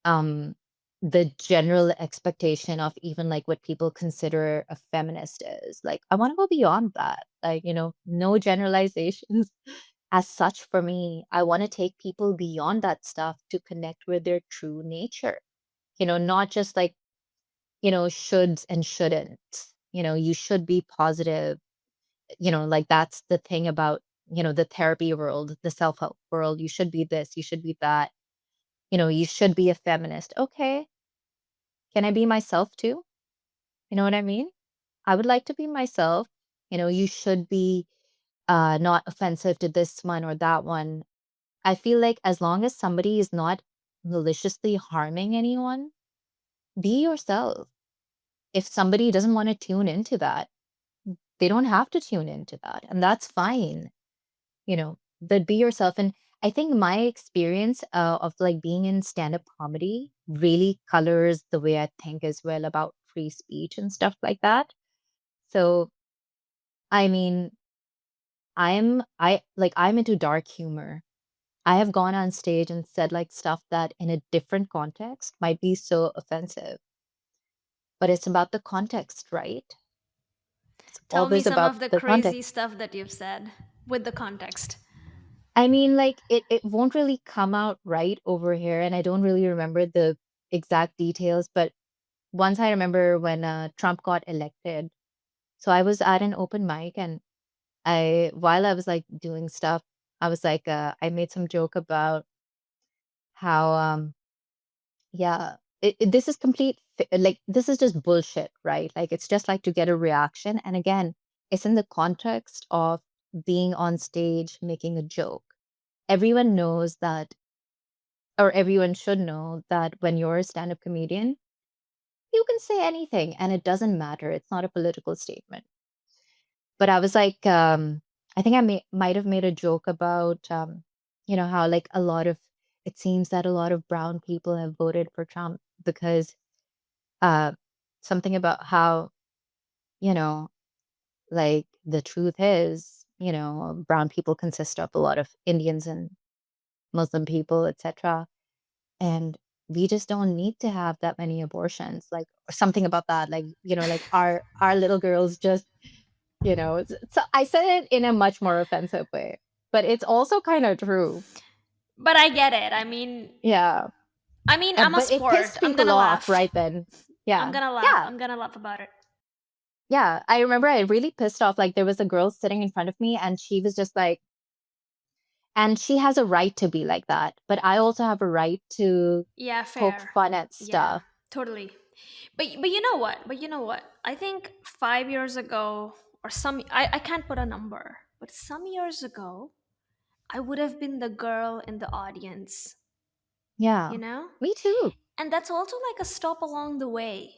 um the general expectation of even like what people consider a feminist is. Like I want to go beyond that. Like, no generalizations as such for me. I want to take people beyond that stuff to connect with their true nature. Not just like, shoulds and shouldn't. You should be positive. Like that's the thing about, the therapy world, the self-help world. You should be this, you should be that. You should be a feminist. Okay, can I be myself too? You know what I mean? I would like to be myself. You should be not offensive to this one or that one. I feel like as long as somebody is not maliciously harming anyone, be yourself. If somebody doesn't want to tune into that, they don't have to tune into that. And that's fine. But be yourself. And I think my experience of like being in stand-up comedy really colors the way I think as well about free speech and stuff like that. So I mean, I'm into dark humor. I have gone on stage and said like stuff that in a different context might be so offensive, but it's about the context, right? It's Tell me always some about of the the crazy context. stuff that you've said with the context. I mean, like it won't really come out right over here, and I don't really remember the exact details, but once I remember when Trump got elected. So I was at an open mic and while I was like doing stuff, I was like, I made some joke about how, yeah, this is like, this is just bullshit, right? Like, it's just like to get a reaction. And again, it's in the context of being on stage making a joke. Everyone knows that, or everyone should know that when you're a stand up comedian, you can say anything and it doesn't matter. It's not a political statement. But I was like, I think might have made a joke about, how like it seems that a lot of brown people have voted for Trump because uh, something about how, you know, like the truth is, brown people consist of a lot of Indians and Muslim people, etc. And we just don't need to have that many abortions, like or something about that. Like, like our little girls just so I said it in a much more offensive way, but it's also kind of true. But I get it. Yeah. I'm a But it sport. pissed I'm people gonna off laugh. right then. Yeah. Yeah. I'm gonna laugh about it. Yeah. I remember I really pissed off. Like there was a girl sitting in front of me and she was just like, and she has a right to be like that. But I also have a right to Yeah, poke fair. fun at Yeah, stuff. totally. But you know what? But you know what? I think 5 years ago, or I can't put a number, but some years ago, I would have been the girl in the audience, Yeah. you know? Me too. And that's also like a stop along the way.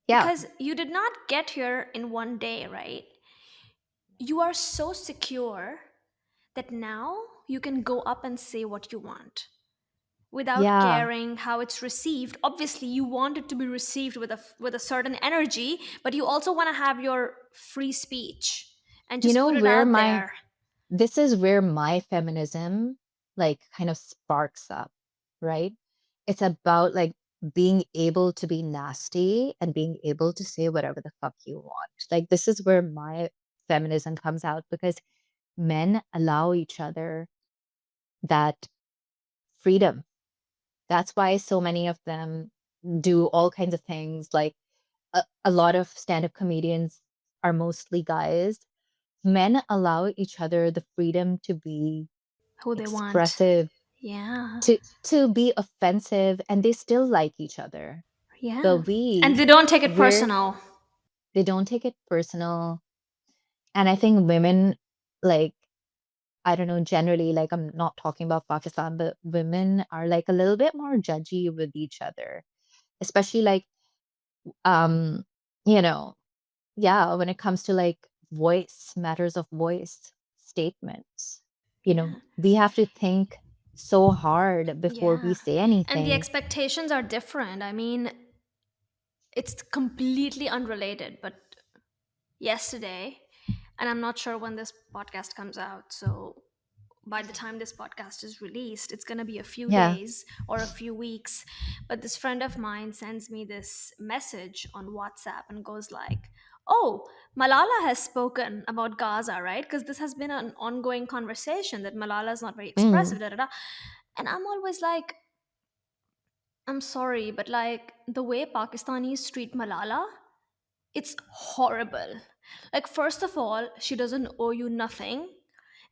Yeah. Because you did not get here in one day, right? You are so secure that now you can go up and say what you want without Yeah. caring how it's received. Obviously you want it to be received with a certain energy, but you also want to have your free speech and You just know put it where out my there. this is where my feminism like kind of sparks up, right? It's about like being able to be nasty and being able to say whatever the fuck you want. Like this is where my feminism comes out because men allow each other that freedom. That's why so many of them do all kinds of things. Like a lot of stand-up comedians are mostly guys. Men allow each other the freedom to be Who they want. expressive, Yeah. to be offensive, and they still like each other. Yeah. But And they don't take it we're personal. they don't take it personal. And I think women like I don't know, generally, like I'm not talking about Pakistan, but women are like a little bit more judgy with each other, especially like, um, you know, yeah, when it comes to like matters of voice statements, Yeah. we have to think so hard before we Yeah. say And the anything. expectations are different. I mean, it's completely unrelated, but yesterday, and I'm not sure when this podcast comes out, so by the time this podcast is released, it's going to be a few Yeah. days or a few weeks. But this friend of mine sends me this message on WhatsApp and goes like, "Oh, Malala has spoken about Gaza, right? Because this has been an ongoing conversation that Malala is not very Mm, expressive, da da da." And I'm always like, I'm sorry, but like the way Pakistanis treat Malala, it's horrible. Like, first of all, she doesn't owe you nothing.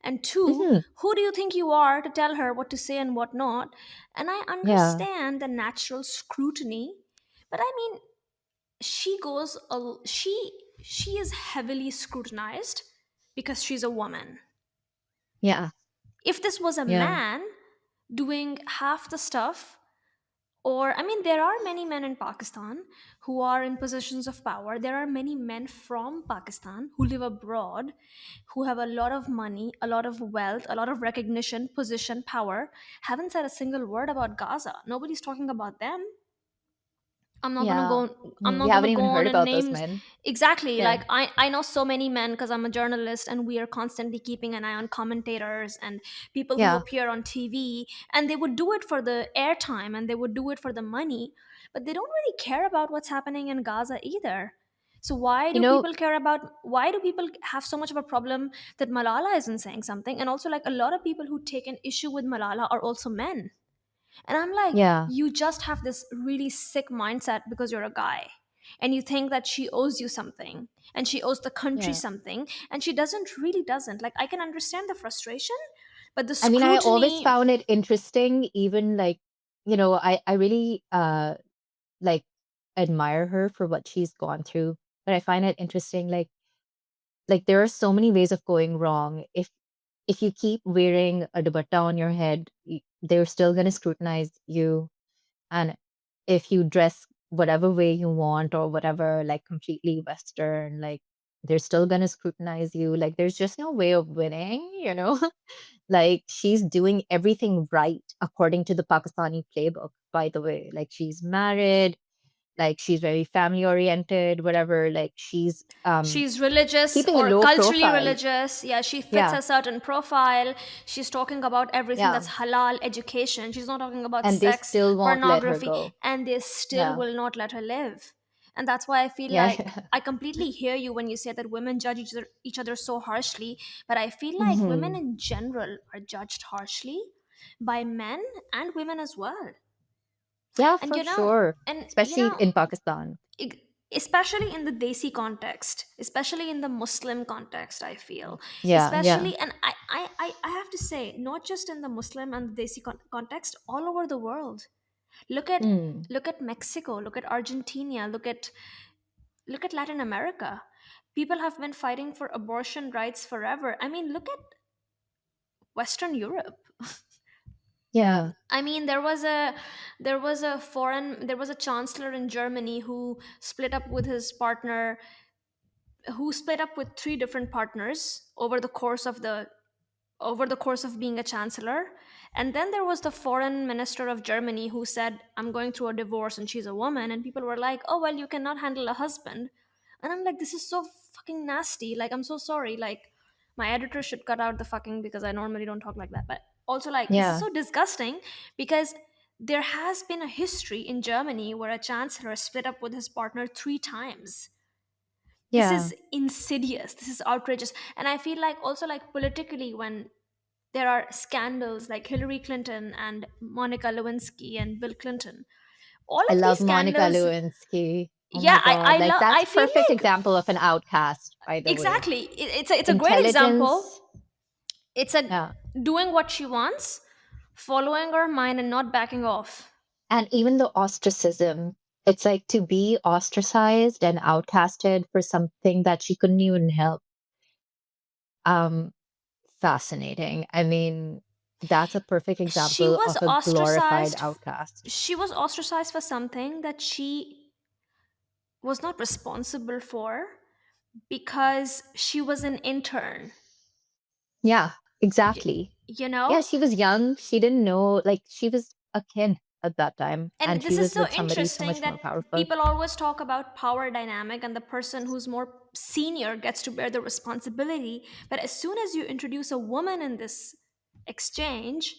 And two, mhm, who do you think you are to tell her what to say and what not? And I yeah. understand the natural scrutiny, but I mean, she goes, she is heavily scrutinized because she's a woman. Yeah. If this was a Yeah. man doing half the stuff, or, I mean, there are many men in Pakistan who are in positions of power. There are many men from Pakistan who live abroad, who have a lot of money, a lot of wealth, a lot of recognition, position, power, haven't said a single word about Gaza. Nobody's talking about them. Yeah. I'm We not haven't gonna go even on heard and about those names. men. Exactly. Yeah. Like, I know so many men because I'm a journalist and we are constantly keeping an eye on commentators and people who Yeah. appear on TV, and they would do it for the airtime and they would do it for the money, but they don't really care about what's happening in Gaza either. So You know, why do people have so much of a problem that Malala isn't saying something? And also, like, a lot of people who take an issue with Malala are also men. And I'm like, yeah. you just have this really sick mindset because you're a guy. And you think that she owes you something and she owes the country Yeah. something. And she really doesn't. Like, I can understand the frustration, but the I mean, I always scrutiny. found it interesting, even like, I really like admire her for what she's gone through. But I find it interesting, like there are so many ways of going wrong. If you keep wearing a dupatta on your head, they're still gonna scrutinize you. And if you dress whatever way you want or whatever, like completely Western, like they're still gonna scrutinize you. Like there's just no way of winning. Like she's doing everything right according to the Pakistani playbook, by the way. Like she's married, like she's very family oriented, whatever. Like she's She's religious keeping a or low culturally profile. religious. Yeah, she fits Yeah, a certain profile. She's talking about everything yeah. that's halal education. She's not talking about And they sex, still won't let her pornography, go. and they still Yeah. will not let her live. And that's why I feel Yeah, like yeah. I completely hear you when you say that women judge each other so harshly. But I feel like women Mhm. in general are judged harshly by men and women as well. Yeah, And for sure. you Especially know, in Pakistan. ig- especially in the Desi context, especially in the Muslim context, I feel, Yeah, yeah. especially, and I have to say, not just in the Muslim and the Desi context, all over the world. Look at Mm. look at Mexico, look at Argentina, look at Latin America. People have been fighting for abortion rights forever. I mean, look at Western Europe. Yeah. I mean, there was a chancellor in Germany who split up with his partner, who split up with three different partners over the course of being a chancellor. And then there was the foreign minister of Germany who said, I'm going through a divorce and she's a woman. And people were like, oh, well, you cannot handle a husband. And I'm like, this is so fucking nasty. Like, I'm so sorry. Like, my editor should cut out the fucking, because I normally don't talk like that. But also, like, this is Yeah. so disgusting because there has been a history in Germany where a chancellor split up with his partner three times. This Yeah. is insidious, this is outrageous. And I feel like also, like, politically, when there are scandals like Hillary Clinton and Monica Lewinsky and Bill Clinton, all I of these love Monica scandals. Lewinsky. Oh my Yeah, God. Like that's I a feel perfect like, example of an outcast, by the way. exactly, it's a great Intelligence. example. It's a Yeah. doing what she wants, following her mind and not backing off. And even the ostracism. It's like to be ostracized and outcasted for something that she couldn't even help. Um, Fascinating. I mean, that's a perfect She example was of a glorified ostracized. outcast. She was ostracized for something that she was not responsible for because she was an intern. Yeah, Y- exactly. you Yeah, know? she was young. She didn't know, like, she was a kid at that time, and And she this is was so with somebody so interesting much that more powerful. people always talk about power dynamic and the person who's more senior gets to bear the responsibility. But as soon as you introduce a woman in this exchange,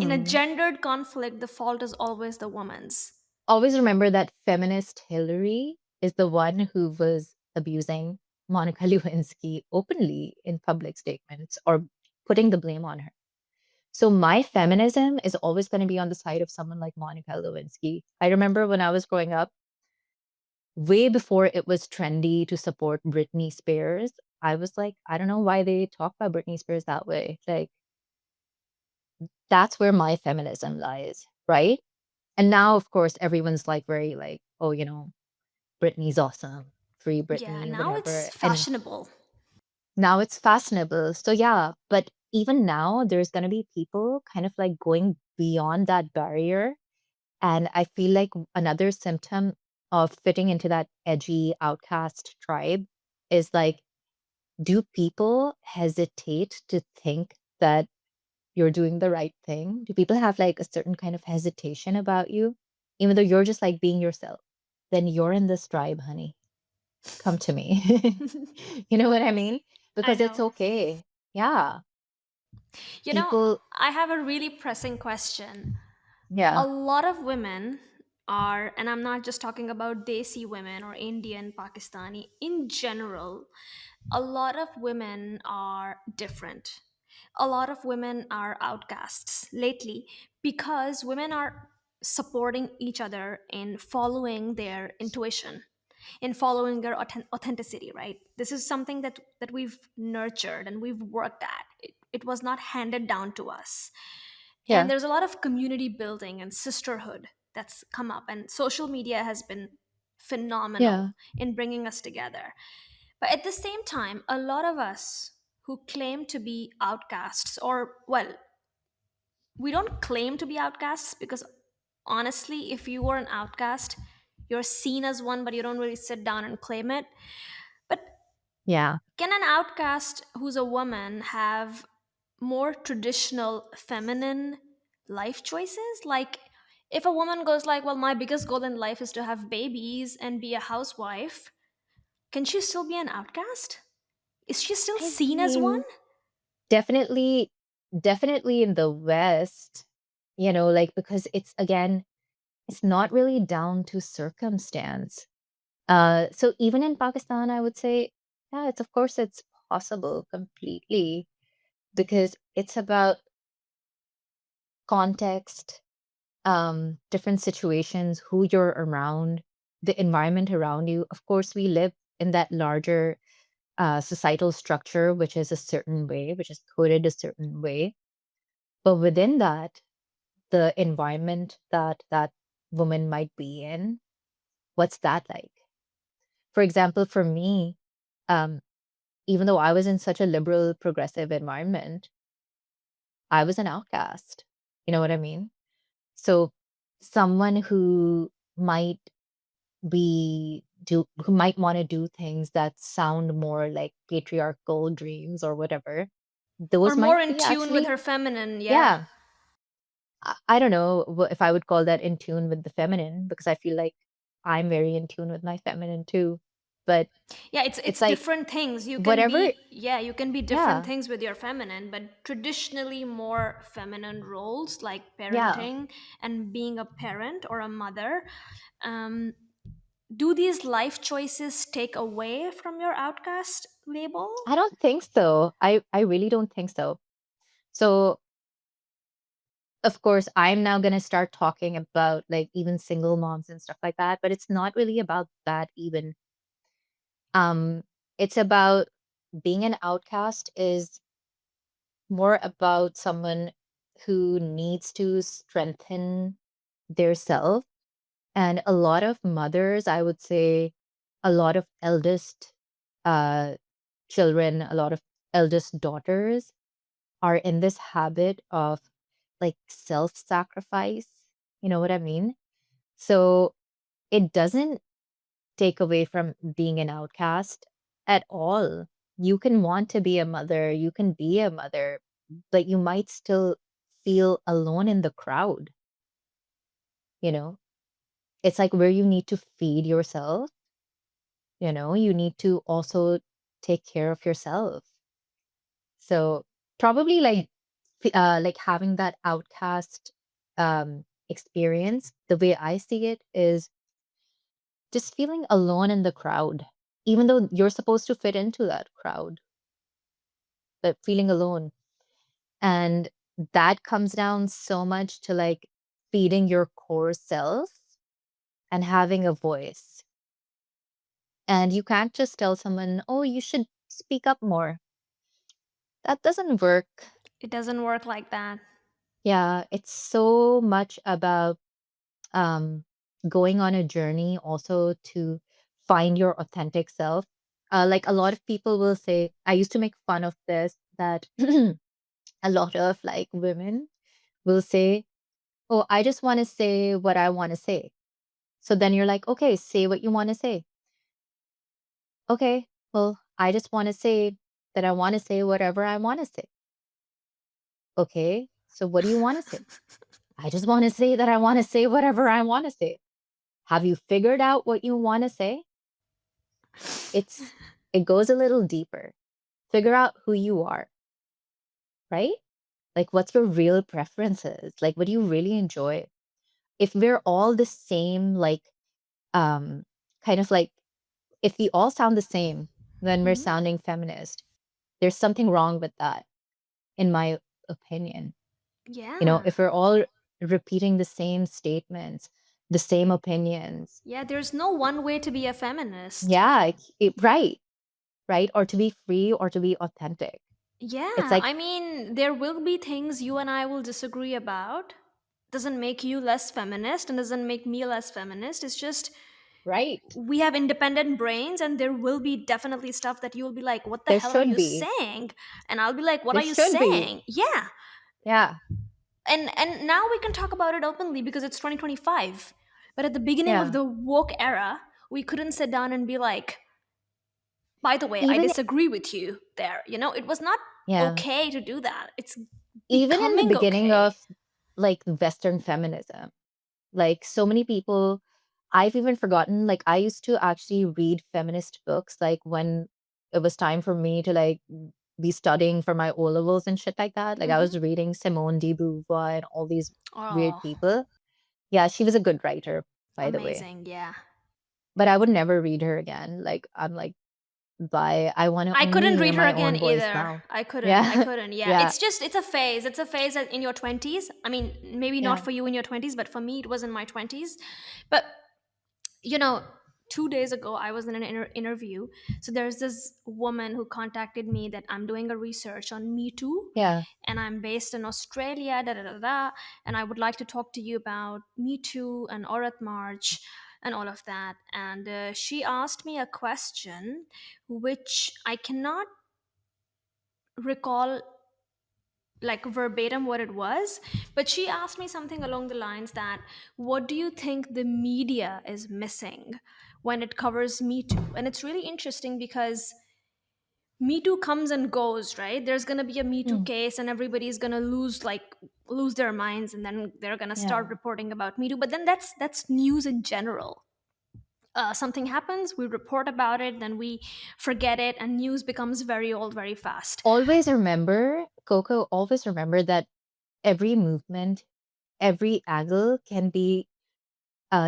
in a Hmm. gendered conflict, the fault is always the woman's. Always remember that feminist Hillary is the one who was abusing Monica Lewinsky openly in public statements or putting the blame on her. So my feminism is always going to be on the side of someone like Monica Lewinsky. I remember when I was growing up, way before it was trendy to support Britney Spears, I was like, I don't know why they talk about Britney Spears that way. Like, that's where my feminism lies, right? And now, of course, everyone's like very like, oh, Britney's awesome, free Yeah, Britney, now whatever. it's And fashionable. now it's fashionable. So yeah, but even now there's gonna be people kind of like going beyond that barrier. And I feel like another symptom of fitting into that edgy outcast tribe is like, do people hesitate to think that you're doing the right thing? Do people have like a certain kind of hesitation about you, even though you're just like being yourself? Then you're in this tribe, honey. Come to me. You know what I mean? I Because it's know. okay. Yeah. You know, People, I have a really pressing question. A yeah, lot of women are, and I'm not just talking about Desi women or Indian, Pakistani, in general, a lot of women are different. A lot of women are outcasts lately because women are supporting each other in following their intuition, in following their authenticity, right? This is something that we've nurtured and we've worked at. It was not handed down to us. And yeah, there's a lot of community building and sisterhood that's come up, and social media has been phenomenal yeah. in bringing us together. But at the same time, a lot of us who claim to be outcasts, or, well, we don't claim to be outcasts because honestly, if you were an outcast, you're seen as one, but you don't really sit down and claim it. But Yeah. can an outcast who's a woman have more traditional feminine life choices? Like, if a woman goes like, well, my biggest goal in life is to have babies and be a housewife, can she still be an outcast? Is she still I seen as one? mean, definitely, definitely in the West, like because it's again, it's not really down to circumstance. So even in Pakistan, I would say, yeah, it's of course it's possible completely because it's about context, different situations, who you're around, the environment around you. Of course, we live in that larger societal structure, which is a certain way, which is coded a certain way. But within that, the environment that that woman might be in, what's that like? For example, for me, um, even though I was in such a liberal, progressive environment, I was an outcast. You know what I mean? So someone might who might want to do things that sound more like patriarchal dreams or whatever, Or those more might in be tune with actually, her feminine, yeah. yeah. I don't know if I would call that in tune with the feminine because I feel like I'm very in tune with my feminine too. But Yeah, it's it's like different things. You can whatever, be, yeah, you can be different yeah, things with your feminine, but traditionally more feminine roles like yeah. parenting and being a parent or a mother. Um, do these life choices take away from your outcast label? I don't think so. I really don't think so. So of course, I'm now going to start talking about like even single moms and stuff like that, but it's not really about that even. It's about being an outcast is more about someone who needs to strengthen their self. And a lot of mothers, I would say, a lot of eldest uh, children, a lot of eldest daughters, are in this habit of like self-sacrifice. You know what I mean? So it doesn't take away from being an outcast at all. You can want to be a mother, you can be a mother, but you might still feel alone in the crowd, you know? It's like where you need to feed yourself, you need to also take care of yourself. So probably like having that outcast experience, the way I see it is just feeling alone in the crowd, even though you're supposed to fit into that crowd, but feeling alone. And that comes down so much to like feeding your core self and having a voice. And you can't just tell someone, oh, you should speak up more. That doesn't work. It doesn't work like that. Yeah, it's so much about um, going on a journey also to find your authentic self. Like a lot of people will say, I used to make fun of this, that a lot of like women will say, oh, I just want to say what I want to say. So then you're like, okay, say what you want to say. Okay, well, I just want to say that I want to say whatever I want to say. Okay, so what do you want to say? I just want to say that I want to say whatever I want to say. Have you figured out what you want to say? It's it goes a little deeper. Figure out who you are, right? Like what's your real preferences? Like what do you really enjoy? If we're all the same, like um kind of like if we all sound the same when we're Mhm. sounding feminist, there's something wrong with that, in my opinion. Yeah. If we're all repeating the same statements, the same opinions, Yeah, there's no one way to be a feminist. yeah, right, right, or to be free or to be authentic. It's Yeah, like I mean, there will be things you and I will disagree about. Doesn't make you less feminist and doesn't make me less feminist. It's just right. we have independent brains, and there will be definitely stuff that you'll be like, what the There hell are should you be. saying? And I'll be like, what There are you should be. saying? Yeah. Yeah. And now we can talk about it openly because it's 2025. But at the beginning of Yeah. the woke era, we couldn't sit down and be like, by the way, I Even disagree with you there. It was not yeah. okay to do that. It's Even in the becoming beginning okay. of like Western feminism, like so many people, I've even forgotten, like I used to actually read feminist books like when it was time for me to like be studying for my O levels and shit like that. Like I Hmm. was reading Simone de Beauvoir and all these weird Oh, people. Yeah, she was a good writer, by the way. amazing. Yeah. But I would never read her again. Like I'm like, bye. I want to I only couldn't hear read her my again own voice either. now. I couldn't. I Yeah. couldn't. Yeah. Yeah. It's a phase. It's a phase in your 20s. I mean, maybe not Yeah. for you in your 20s, but for me, it was in my 20s. But you know 2 days ago I was in an interview. So there's this woman who contacted me that I'm doing a research on Me Too, Yeah. and I'm based in Australia, da da da da, and I would like to talk to you about Me Too and Aurat March and all of that. And she asked me a question which I cannot recall like verbatim what it was, but she asked me something along the lines that, what do you think the media is missing when it covers Me Too? And it's really interesting because Me Too comes and goes, right? There's going to be a Me Too Mm, case and everybody's going to lose their minds, and then they're going to start yeah. reporting about Me Too. But then that's news in general. Something happens, we report about it, then we forget it, and news becomes very old very fast. Always remember, Coco, always remember that every movement, every angle can be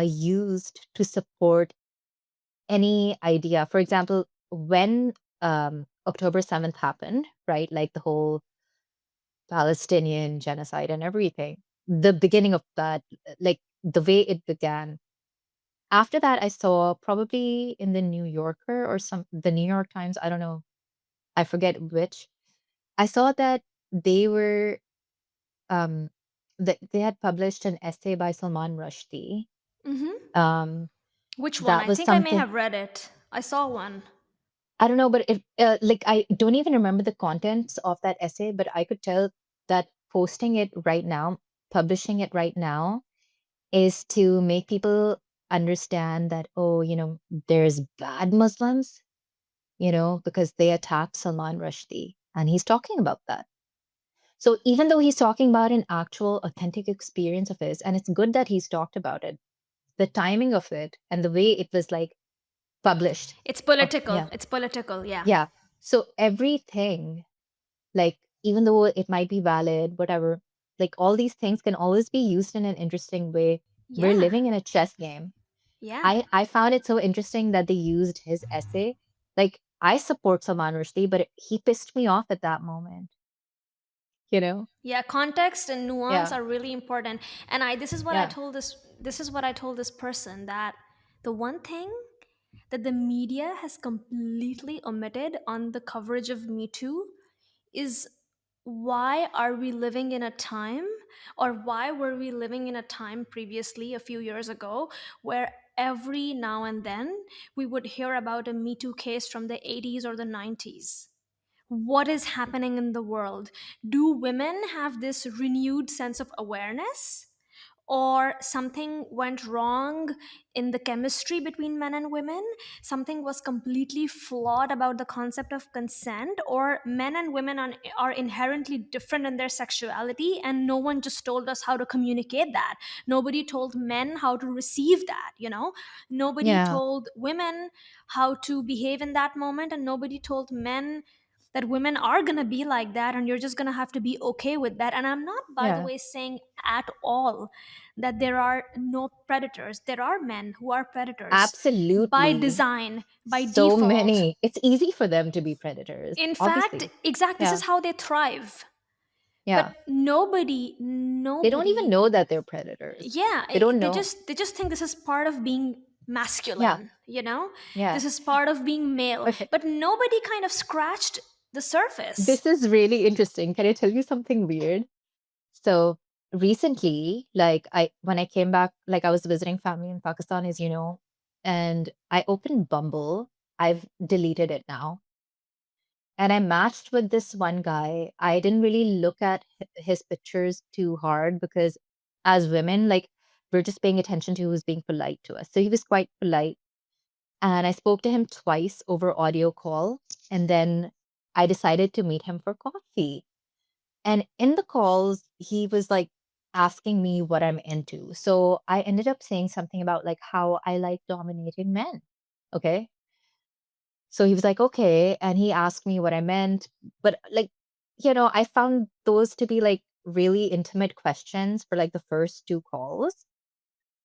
used to support any idea. For example, when October 7th happened, right? Like the whole Palestinian genocide and everything, the beginning of that, like the way it began. After that, I saw probably in the New Yorker or the New York Times, I don't know, I forget which. I saw that they were um that they had published an essay by Salman Rushdie. Hmm. Um Which one? that I was think I may something. have read it. I saw one. I don't know, but if like I don't even remember the contents of that essay, but I could tell that posting it right now, publishing it right now, is to make people understand that, oh, there's bad Muslims, because they attacked Salman Rushdie, and he's talking about that. So even though he's talking about an actual authentic experience of his, and it's good that he's talked about it, the timing of it and the way it was like published. It's political. Yeah. It's political. Yeah. Yeah. So everything, like, even though it might be valid, whatever, like all these things can always be used in an interesting way. We're Yeah. living in a chess game. Yeah. I found it so interesting that they used his essay. Like, I support Salman Rushdie, but he pissed me off at that moment, you know? Yeah, context and nuance Yeah. are really important. And I this is what I Yeah. told this person, that the one thing that the media has completely omitted on the coverage of Me Too is, why are we living in a time, or why were we living in a time previously, a few years ago, where every now and then we would hear about a Me Too case from the 80s or the 90s? What is happening in the world? Do women have this renewed sense of awareness, or something went wrong in the chemistry between men and women? Something was completely flawed about the concept of consent, or men and women are inherently different in their sexuality, and no one just told us how to communicate that. Nobody told men how to receive that, nobody Yeah. told women how to behave in that moment, and nobody told men that women are going to be like that, and you're just going to have to be okay with that. And I'm not, by the Yeah. way, saying at all that there are no predators. There are men who are predators by Absolutely. design, by So default. many. It's easy for them to be predators, In fact, obviously. this Yeah. is how they thrive. But Yeah. nobody, They don't even nobody, know that they're predators. yeah, They don't they know. just think this is part of being Yeah. masculine, Yeah. this is part of being male. Okay. But nobody kind of scratched the surface. This is really interesting. Can I tell you something weird? So recently, like when I came back, like I was visiting family in Pakistan, as you know, and I opened Bumble. I've deleted it now. And I matched with this one guy. I didn't really look at his pictures too hard because as women, like we're just paying attention to who's being polite to us. So he was quite polite. And I spoke to him twice over audio call. And then I decided to meet him for coffee. And in the calls, he was like asking me what I'm into. So I ended up saying something about like how I like dominating men. Okay. So he was like, okay. And he asked me what I meant. But like, I found those to be like really intimate questions for like the first two calls.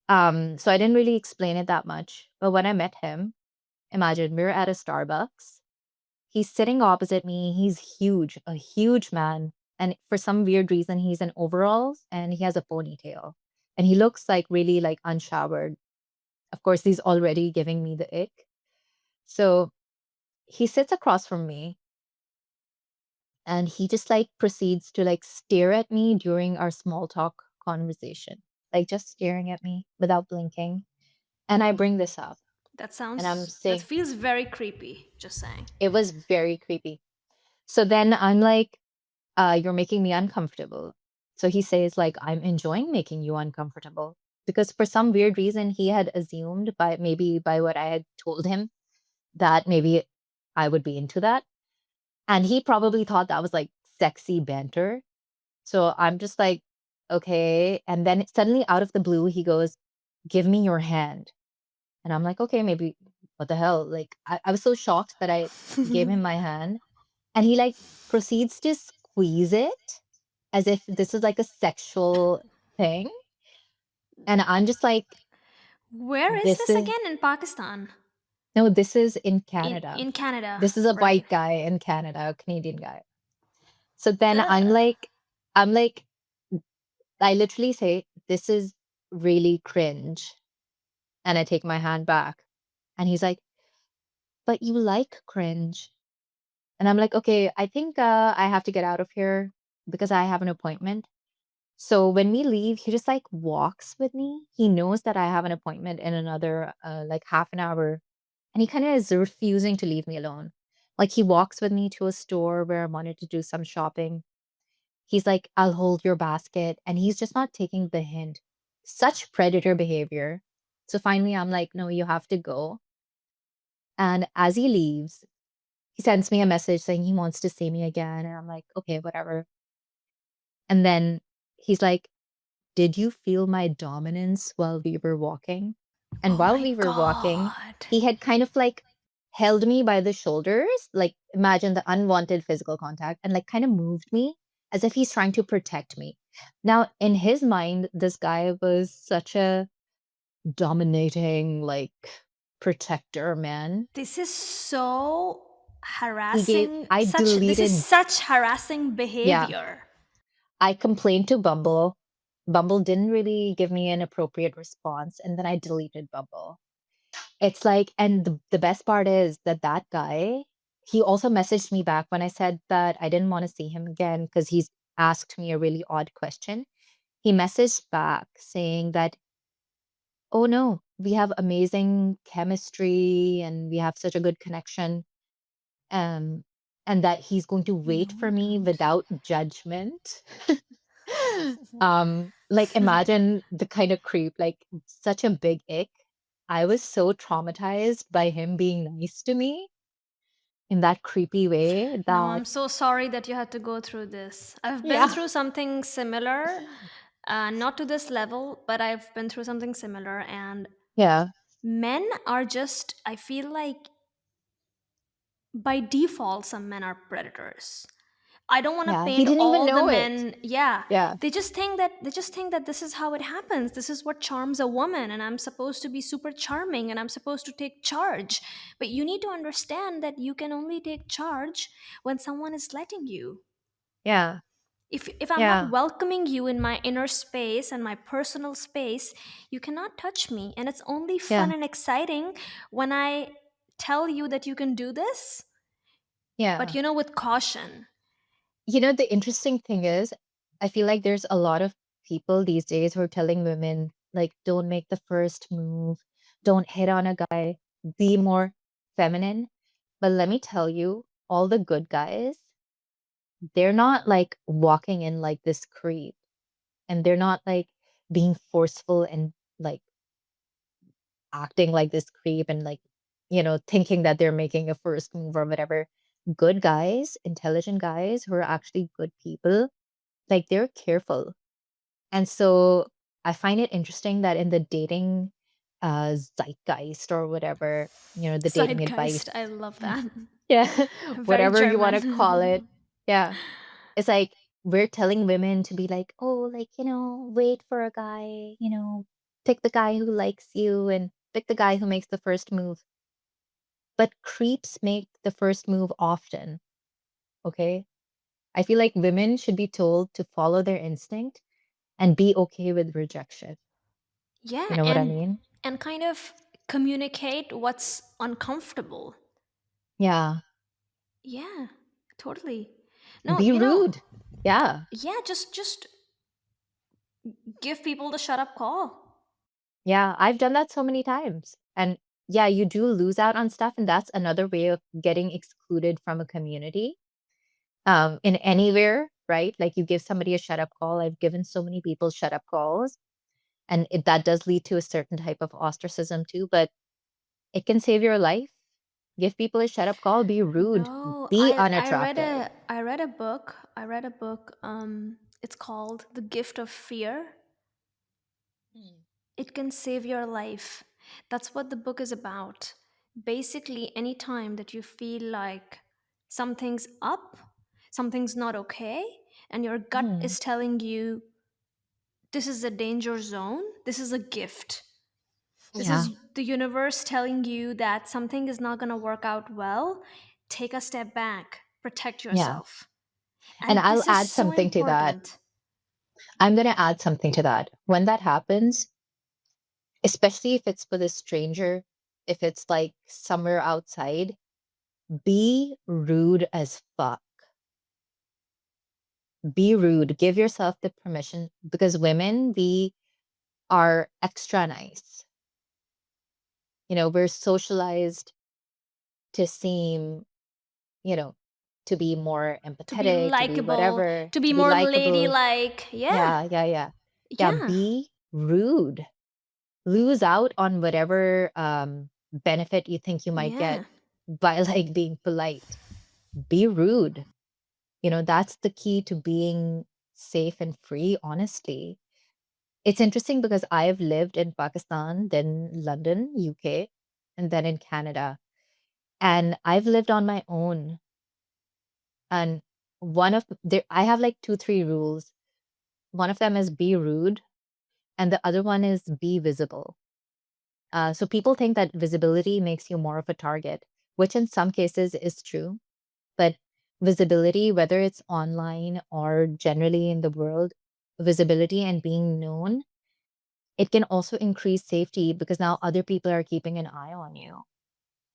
So I didn't really explain it that much. But when I met him, imagine we're at a Starbucks. He's sitting opposite me. He's huge, a huge man. And for some weird reason, he's in overalls and he has a ponytail. And he looks like really like unshowered. Of course, he's already giving me the ick. So he sits across from me and he just like proceeds to like stare at me during our small talk conversation, like just staring at me without blinking. And I bring this up and I'm That saying, feels very creepy, just saying. it was very creepy. So then I'm like, you're making me uncomfortable. So he says, like, I'm enjoying making you uncomfortable. Because for some weird reason, he had assumed by what I had told him that maybe I would be into that. And he probably thought that was like sexy banter. So I'm just like, okay. And then suddenly out of the blue, he goes, give me your hand. And I'm like, okay, maybe what the hell? Like, I was so shocked that I gave him my hand. And he like proceeds to squeeze it as if this is like a sexual thing. And I'm just like, Where is this this is again? In Pakistan? no, this is in In Canada. in Canada, This is a right? white guy in Canada, a Canadian guy. So then Ugh. I'm like, I literally say, this is really cringe. And I take my hand back. And he's like, but you like cringe. And I'm like, okay, I think I have to get out of here because I have an appointment. So when we leave, he just like walks with me. He knows that I have an appointment in another like half an hour. And he kind of is refusing to leave me alone. Like, he walks with me to a store where I wanted to do some shopping. He's like, "I'll hold your basket," and he's just not taking the hint. Such predator behavior. So finally, I'm like, "No, you have to go." And as he leaves, he sends me a message saying he wants to see me again, and I'm like, "Okay, whatever." And then he's like, "Did you feel my dominance while we were walking?" And Oh while my we were walking, god. he had kind of like held me by the shoulders, like imagine the unwanted physical contact, and like kind of moved me as if he's trying to protect me. Now, in his mind, this guy was such a dominating, like protector man. This is so I this is deleted, such harassing yeah, behavior. I complained to Bumble. Bumble didn't really give me an appropriate response, and then I deleted Bumble. It's like, and the best part is that that guy, he also messaged me back when I said that I didn't want to see him again because he's asked me a really odd question. He messaged back saying that, "Oh no, we have amazing chemistry and we have such a good connection." Um, and that he's going to wait No, for me don't. without judgment. Like imagine the kind of creep, like such a big ick. I was so traumatized by him being nice to me in that creepy way No, that I'm so sorry that you had to go through this. I've been yeah. through something similar, not to this level, but I've been through something similar. And Yeah. men are just, I feel like by default, some men are predators. I don't want to Yeah. He paint didn't even all the know it. men. Yeah, Yeah. they just think that this is how it happens. This is what charms a woman, and I'm supposed to be super charming, and I'm supposed to take charge. But you need to understand that you can only take charge when someone is letting you. Yeah. If I'm not Yeah. welcoming you in my inner space and my personal space, you cannot touch me. And it's only fun Yeah. and exciting when I tell you that you can do this, but Yeah. with caution. The interesting thing is, I feel like there's a lot of people these days who are telling women, like, don't make the first move, don't hit on a guy, be more feminine. But let me tell you, all the good guys, they're not like walking in like this creep, and they're not like being forceful and like acting like this creep and like, thinking that they're making a first move or whatever. Good guys, intelligent guys who are actually good people, like they're careful. And so I find it interesting that in the dating zeitgeist or whatever, the dating advice, Zeitgeist, I love that. yeah, Very whatever you want to call it. German. Yeah. It's like we're telling women to be like, "Oh, like, wait for a guy, pick the guy who likes you and pick the guy who makes the first move." But creeps make the first move often, okay? I feel like women should be told to follow their instinct and be okay with rejection. You Yeah, know what I mean? and kind of communicate what's uncomfortable. Yeah. Yeah, totally. No, Be rude. Yeah. yeah, just give people the shut up call. Yeah. I've done that so many times. And yeah, you do lose out on stuff. And that's another way of getting excluded from a community. In anywhere, right? Like you give somebody a shut up call. I've given so many people shut up calls. And that does lead to a certain type of ostracism too. But it can save your life. Give people a shut up call. Be rude. No, Be unattractive. I read a book. It's called The Gift of Fear. Hmm. It can save your life. That's what the book is about. Basically, anytime that you feel like something's up, something's not okay, and your gut Hmm. is telling you this is a danger zone, this is a gift. This Yeah. is the universe telling you that something is not going to work out well. Take a step back, protect Yeah. yourself. And And I'll this is add so something to that. important. I'm going to add something to that. When that happens, especially if it's with a stranger, if it's like somewhere outside, be rude as fuck. Be rude. Give yourself the permission because women, we are extra nice. We're socialized to seem you know, to be more To be empathetic, to be likable, whatever, to be to be more likable. ladylike. Yeah. Yeah, yeah, yeah. Yeah, Yeah. be rude. Lose out on whatever benefit you think you might get Yeah. by like being polite. Be rude. That's the key to being safe and free, honestly. It's interesting because I've lived in Pakistan, then London, UK, and then in Canada. And I've lived on my own. And I have like two, three rules. One of them is be rude, and the other one is be visible. So people think that visibility makes you more of a target, which in some cases is true. But visibility, whether it's online or generally in the world, visibility and being known, it can also increase safety because now other people are keeping an eye on you.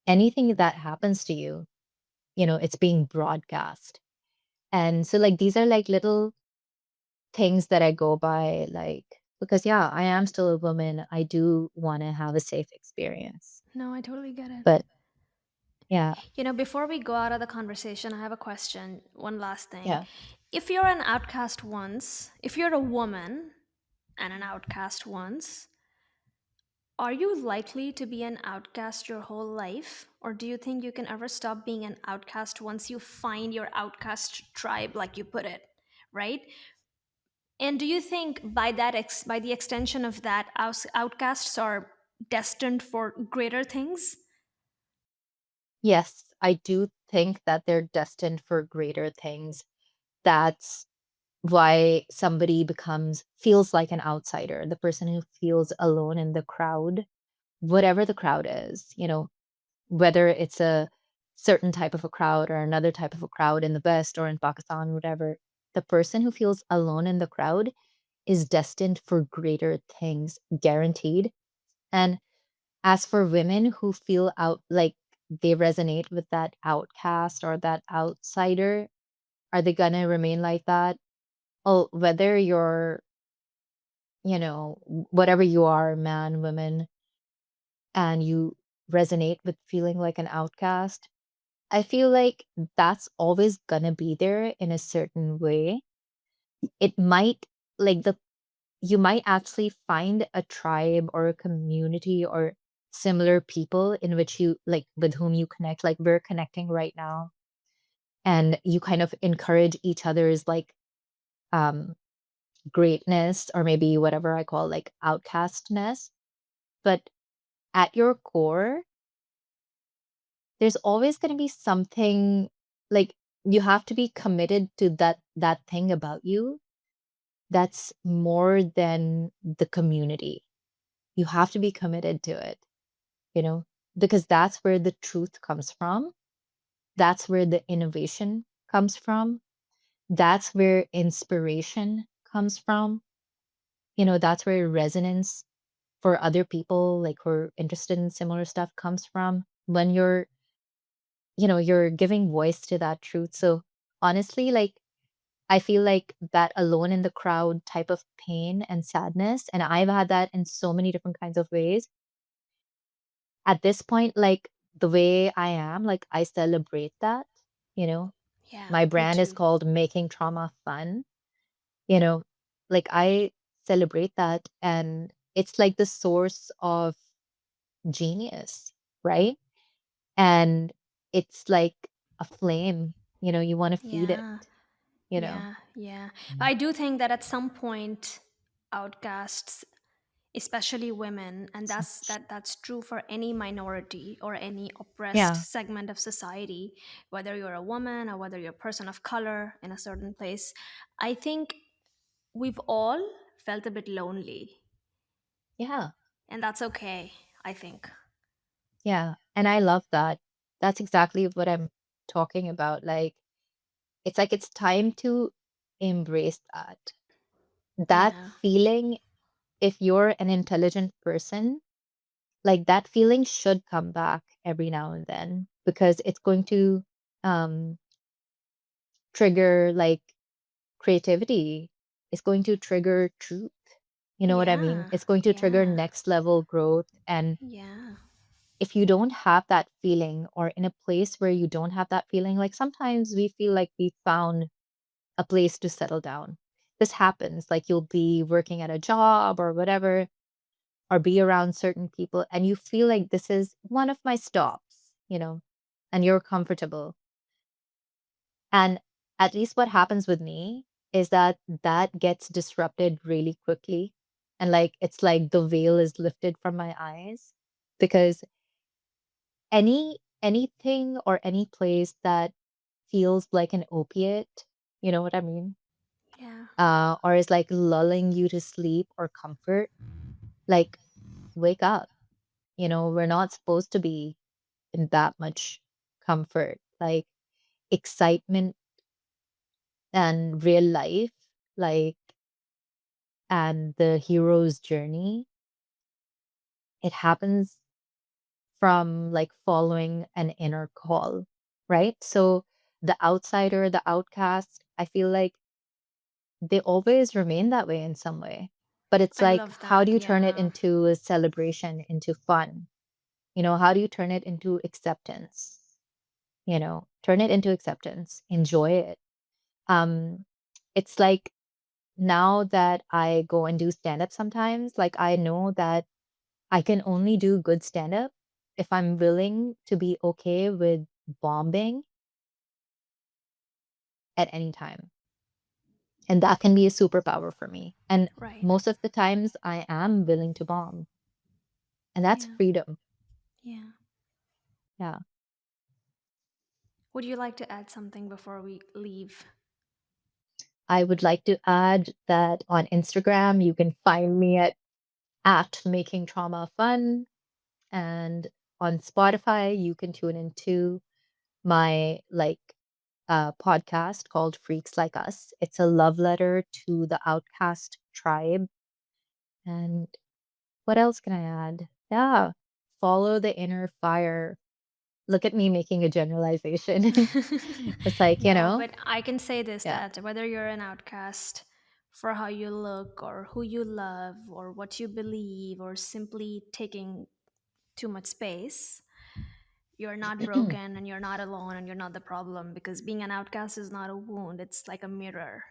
Anything that happens to you, it's being broadcast. And so, like, these are like little things that I go by, like, because, yeah, I am still a woman. I do want to have a safe experience. No, I totally get it. But yeah, Before we go out of the conversation, I have a question. One last thing. yeah. If you're an outcast once, if you're a woman and an outcast once, are you likely to be an outcast your whole life? Or do you think you can ever stop being an outcast once you find your outcast tribe, like you put it, right? And do you think by the extension of that, outcasts are destined for greater things? Yes, I do think that they're destined for greater things. That's why somebody feels like an outsider, the person who feels alone in the crowd, whatever the crowd is, whether it's a certain type of a crowd or another type of a crowd in the West or in Pakistan, whatever. The person who feels alone in the crowd is destined for greater things, guaranteed. And as for women who feel out like they resonate with that outcast or that outsider, are they gonna remain like that? Oh, whether you're, whatever you are, man, woman, and you resonate with feeling like an outcast, I feel like that's always gonna be there in a certain way. It might like the You might actually find a tribe or a community or similar people in which you like with whom you connect, like we're connecting right now, and you kind of encourage each other's like um greatness, or maybe whatever I call like outcastness. But at your core, there's always going to be something, like, you have to be committed to that thing about you that's more than the community. You have to be committed to it, you know, because that's where the truth comes from. That's where the innovation comes from. That's where inspiration comes from. That's where resonance for other people, like who are interested in similar stuff, comes from when you're giving voice to that truth. So honestly, like, I feel like that alone in the crowd type of pain and sadness, and I've had that in so many different kinds of ways. At this point, like, the way I am, like, I celebrate that, you know. Yeah, My me brand is too. called Making Trauma Fun, you know. Like, I celebrate that, and it's like the source of genius, right? And it's like a flame, you wanna feed it, Yeah, you know? yeah, yeah. But Mm. I do think that at some point, outcasts, especially women, and that's true for any minority or any oppressed Yeah, segment of society, whether you're a woman or whether you're a person of color in a certain place. I think we've all felt a bit lonely, yeah, and that's okay, I think. yeah, and I love that. That's exactly what I'm talking about, like it's time to embrace that. That Yeah, feeling, if you're an intelligent person, like, that feeling should come back every now and then because it's going to, um, trigger, like, creativity. It's going to trigger truth. You know what I mean? yeah, It's going to trigger yeah, next level growth, and yeah. if you don't have that feeling, or in a place where you don't have that feeling, like sometimes we feel like we found a place to settle down. This happens, like you'll be working at a job or whatever, or be around certain people, and you feel like this is one of my stops, and you're comfortable. And at least what happens with me is that that gets disrupted really quickly. And like it's like the veil is lifted from my eyes, because anything or any place that feels like an opiate, you know what I mean? Yeah, Or is like lulling you to sleep or comfort, like wake up. We're not supposed to be in that much comfort. Like excitement and real life, like, and the hero's journey, it happens from like following an inner call, right? So the outsider, the outcast, I feel like they always remain that way in some way. But it's I like, love how do that. you turn it Yeah. into a celebration, into fun? How do you turn it into acceptance? Turn it into acceptance, enjoy it. Um, it's like now that I go and do stand up sometimes, like I know that I can only do good stand up if I'm willing to be okay with bombing at any time. And that can be a superpower for me. And Right. most of the times I am willing to bomb. And that's Yeah. freedom. Yeah. Yeah. Would you like to add something before we leave? I would like to add that on Instagram, you can find me at Making Trauma Fun. And on Spotify, you can tune into my podcast called Freaks Like Us. It's a love letter to the outcast tribe. And what else can I add? Yeah, follow the inner fire. Look at me making a generalization. It's like, No, but I can say this, yeah, that whether you're an outcast for how you look or who you love or what you believe or simply taking too much space, you're not broken and you're not alone and you're not the problem, because being an outcast is not a wound, it's like a mirror.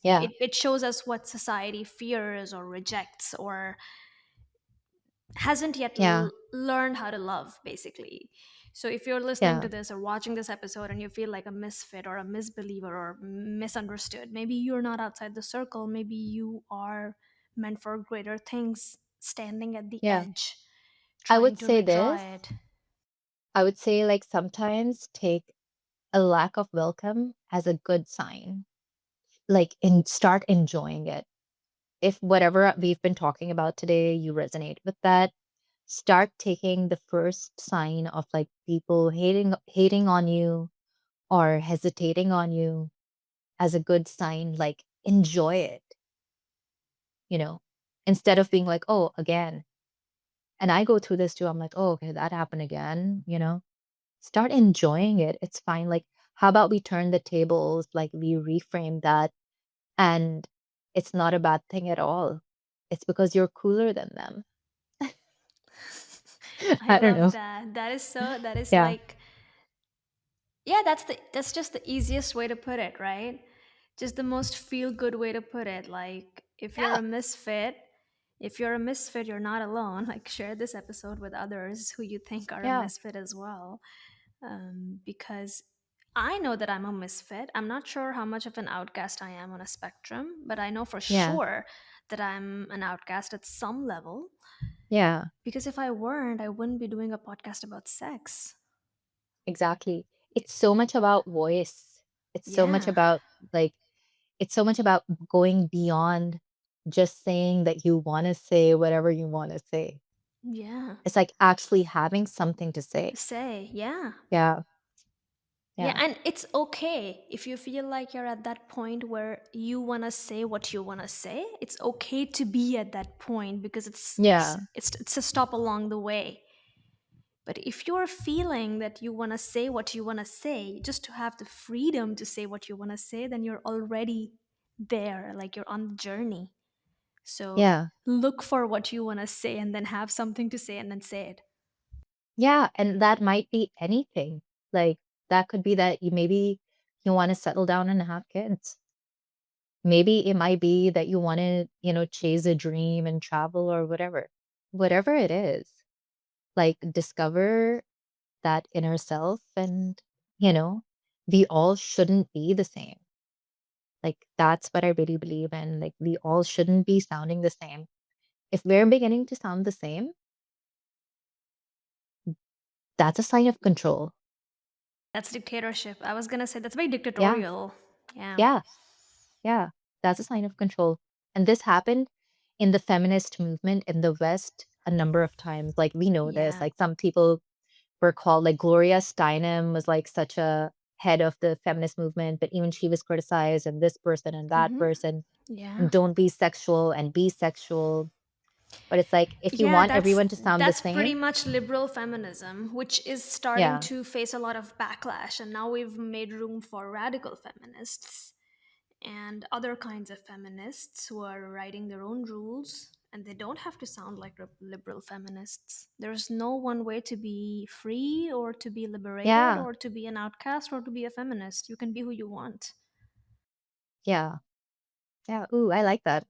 yeah, It shows us what society fears or rejects or hasn't yet yeah, learned how to love, basically. So if you're listening yeah, to this or watching this episode and you feel like a misfit or a misbeliever or misunderstood, maybe you're not outside the circle, maybe you are meant for greater things, standing at the yeah. edge, I trying would to say withdraw this. it. I would say, like, sometimes take a lack of welcome as a good sign, like, and start enjoying it. If whatever we've been talking about today, you resonate with that, start taking the first sign of like people hating on you or hesitating on you as a good sign. Like enjoy it, you know, instead of being like, oh, again. And I go through this too. I'm like, oh, okay, that happened again. Start enjoying it. It's fine. Like, how about we turn the tables? Like, we reframe that. And it's not a bad thing at all. It's because you're cooler than them. I I don't love know. that. That is Yeah. like, yeah, that's just the easiest way to put it, right? Just the most feel good way to put it. Like if you're Yeah. a misfit, if you're a misfit, you're not alone. Like share this episode with others who you think are a Yeah. misfit as well. Because I know that I'm a misfit. I'm not sure how much of an outcast I am on a spectrum, but I know for Yeah. sure that I'm an outcast at some level. Yeah. Because if I weren't, I wouldn't be doing a podcast about sex. Exactly. It's so much about voice. It's so much Yeah. about like it's so much about going beyond just saying that you want to say whatever you want to say. Yeah. It's like actually having something to say. Say, yeah. Yeah. Yeah, Yeah. and it's okay if you feel like you're at that point where you want to say what you want to say. It's okay to be at that point because Yeah. it's a stop along the way. But if you're feeling that you want to say what you want to say, just to have the freedom to say what you want to say, then you're already there, like you're on the journey. So Yeah. look for what you want to say and then have something to say and then say it. Yeah, and that might be anything. Like, that could be that maybe you wanna settle down and have kids. Maybe it might be that you wanna, chase a dream and travel or whatever. Whatever it is, like, discover that inner self and, you know, we all shouldn't be the same. Like, that's what I really believe in. Like, we all shouldn't be sounding the same. If we're beginning to sound the same, that's a sign of control. That's dictatorship. I was gonna say that's very Yeah, dictatorial. Yeah. yeah, yeah. That's a sign of control. And this happened in the feminist movement in the West a number of times. Like, we know this. Yeah. Like, some people were called, like, Gloria Steinem was, like, such a head of the feminist movement, but even she was criticized, and this person and that Mm-hmm. person, Yeah. and don't be sexual and be sexual. But it's like, if you Yeah, want that's everyone to sound the that's pretty same. much liberal feminism, which is starting Yeah, to face a lot of backlash, and now we've made room for radical feminists and other kinds of feminists who are writing their own rules, and they don't have to sound like liberal feminists. There's no one way to be free or to be liberated yeah, or to be an outcast or to be a feminist. You can be who you want. yeah, yeah. Ooh, I like that.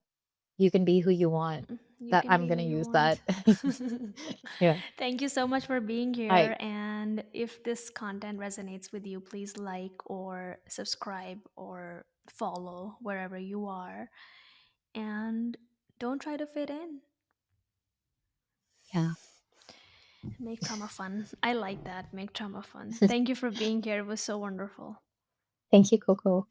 You can be who you want. You That can I'm be who gonna you use want. that. Yeah. Thank you so much for being Alright. here. And if this content resonates with you, please like or subscribe or follow wherever you are. And don't try to fit in. Yeah. Make trauma fun. I like that. Make trauma fun. Thank you for being here. It was so wonderful. Thank you, Coco.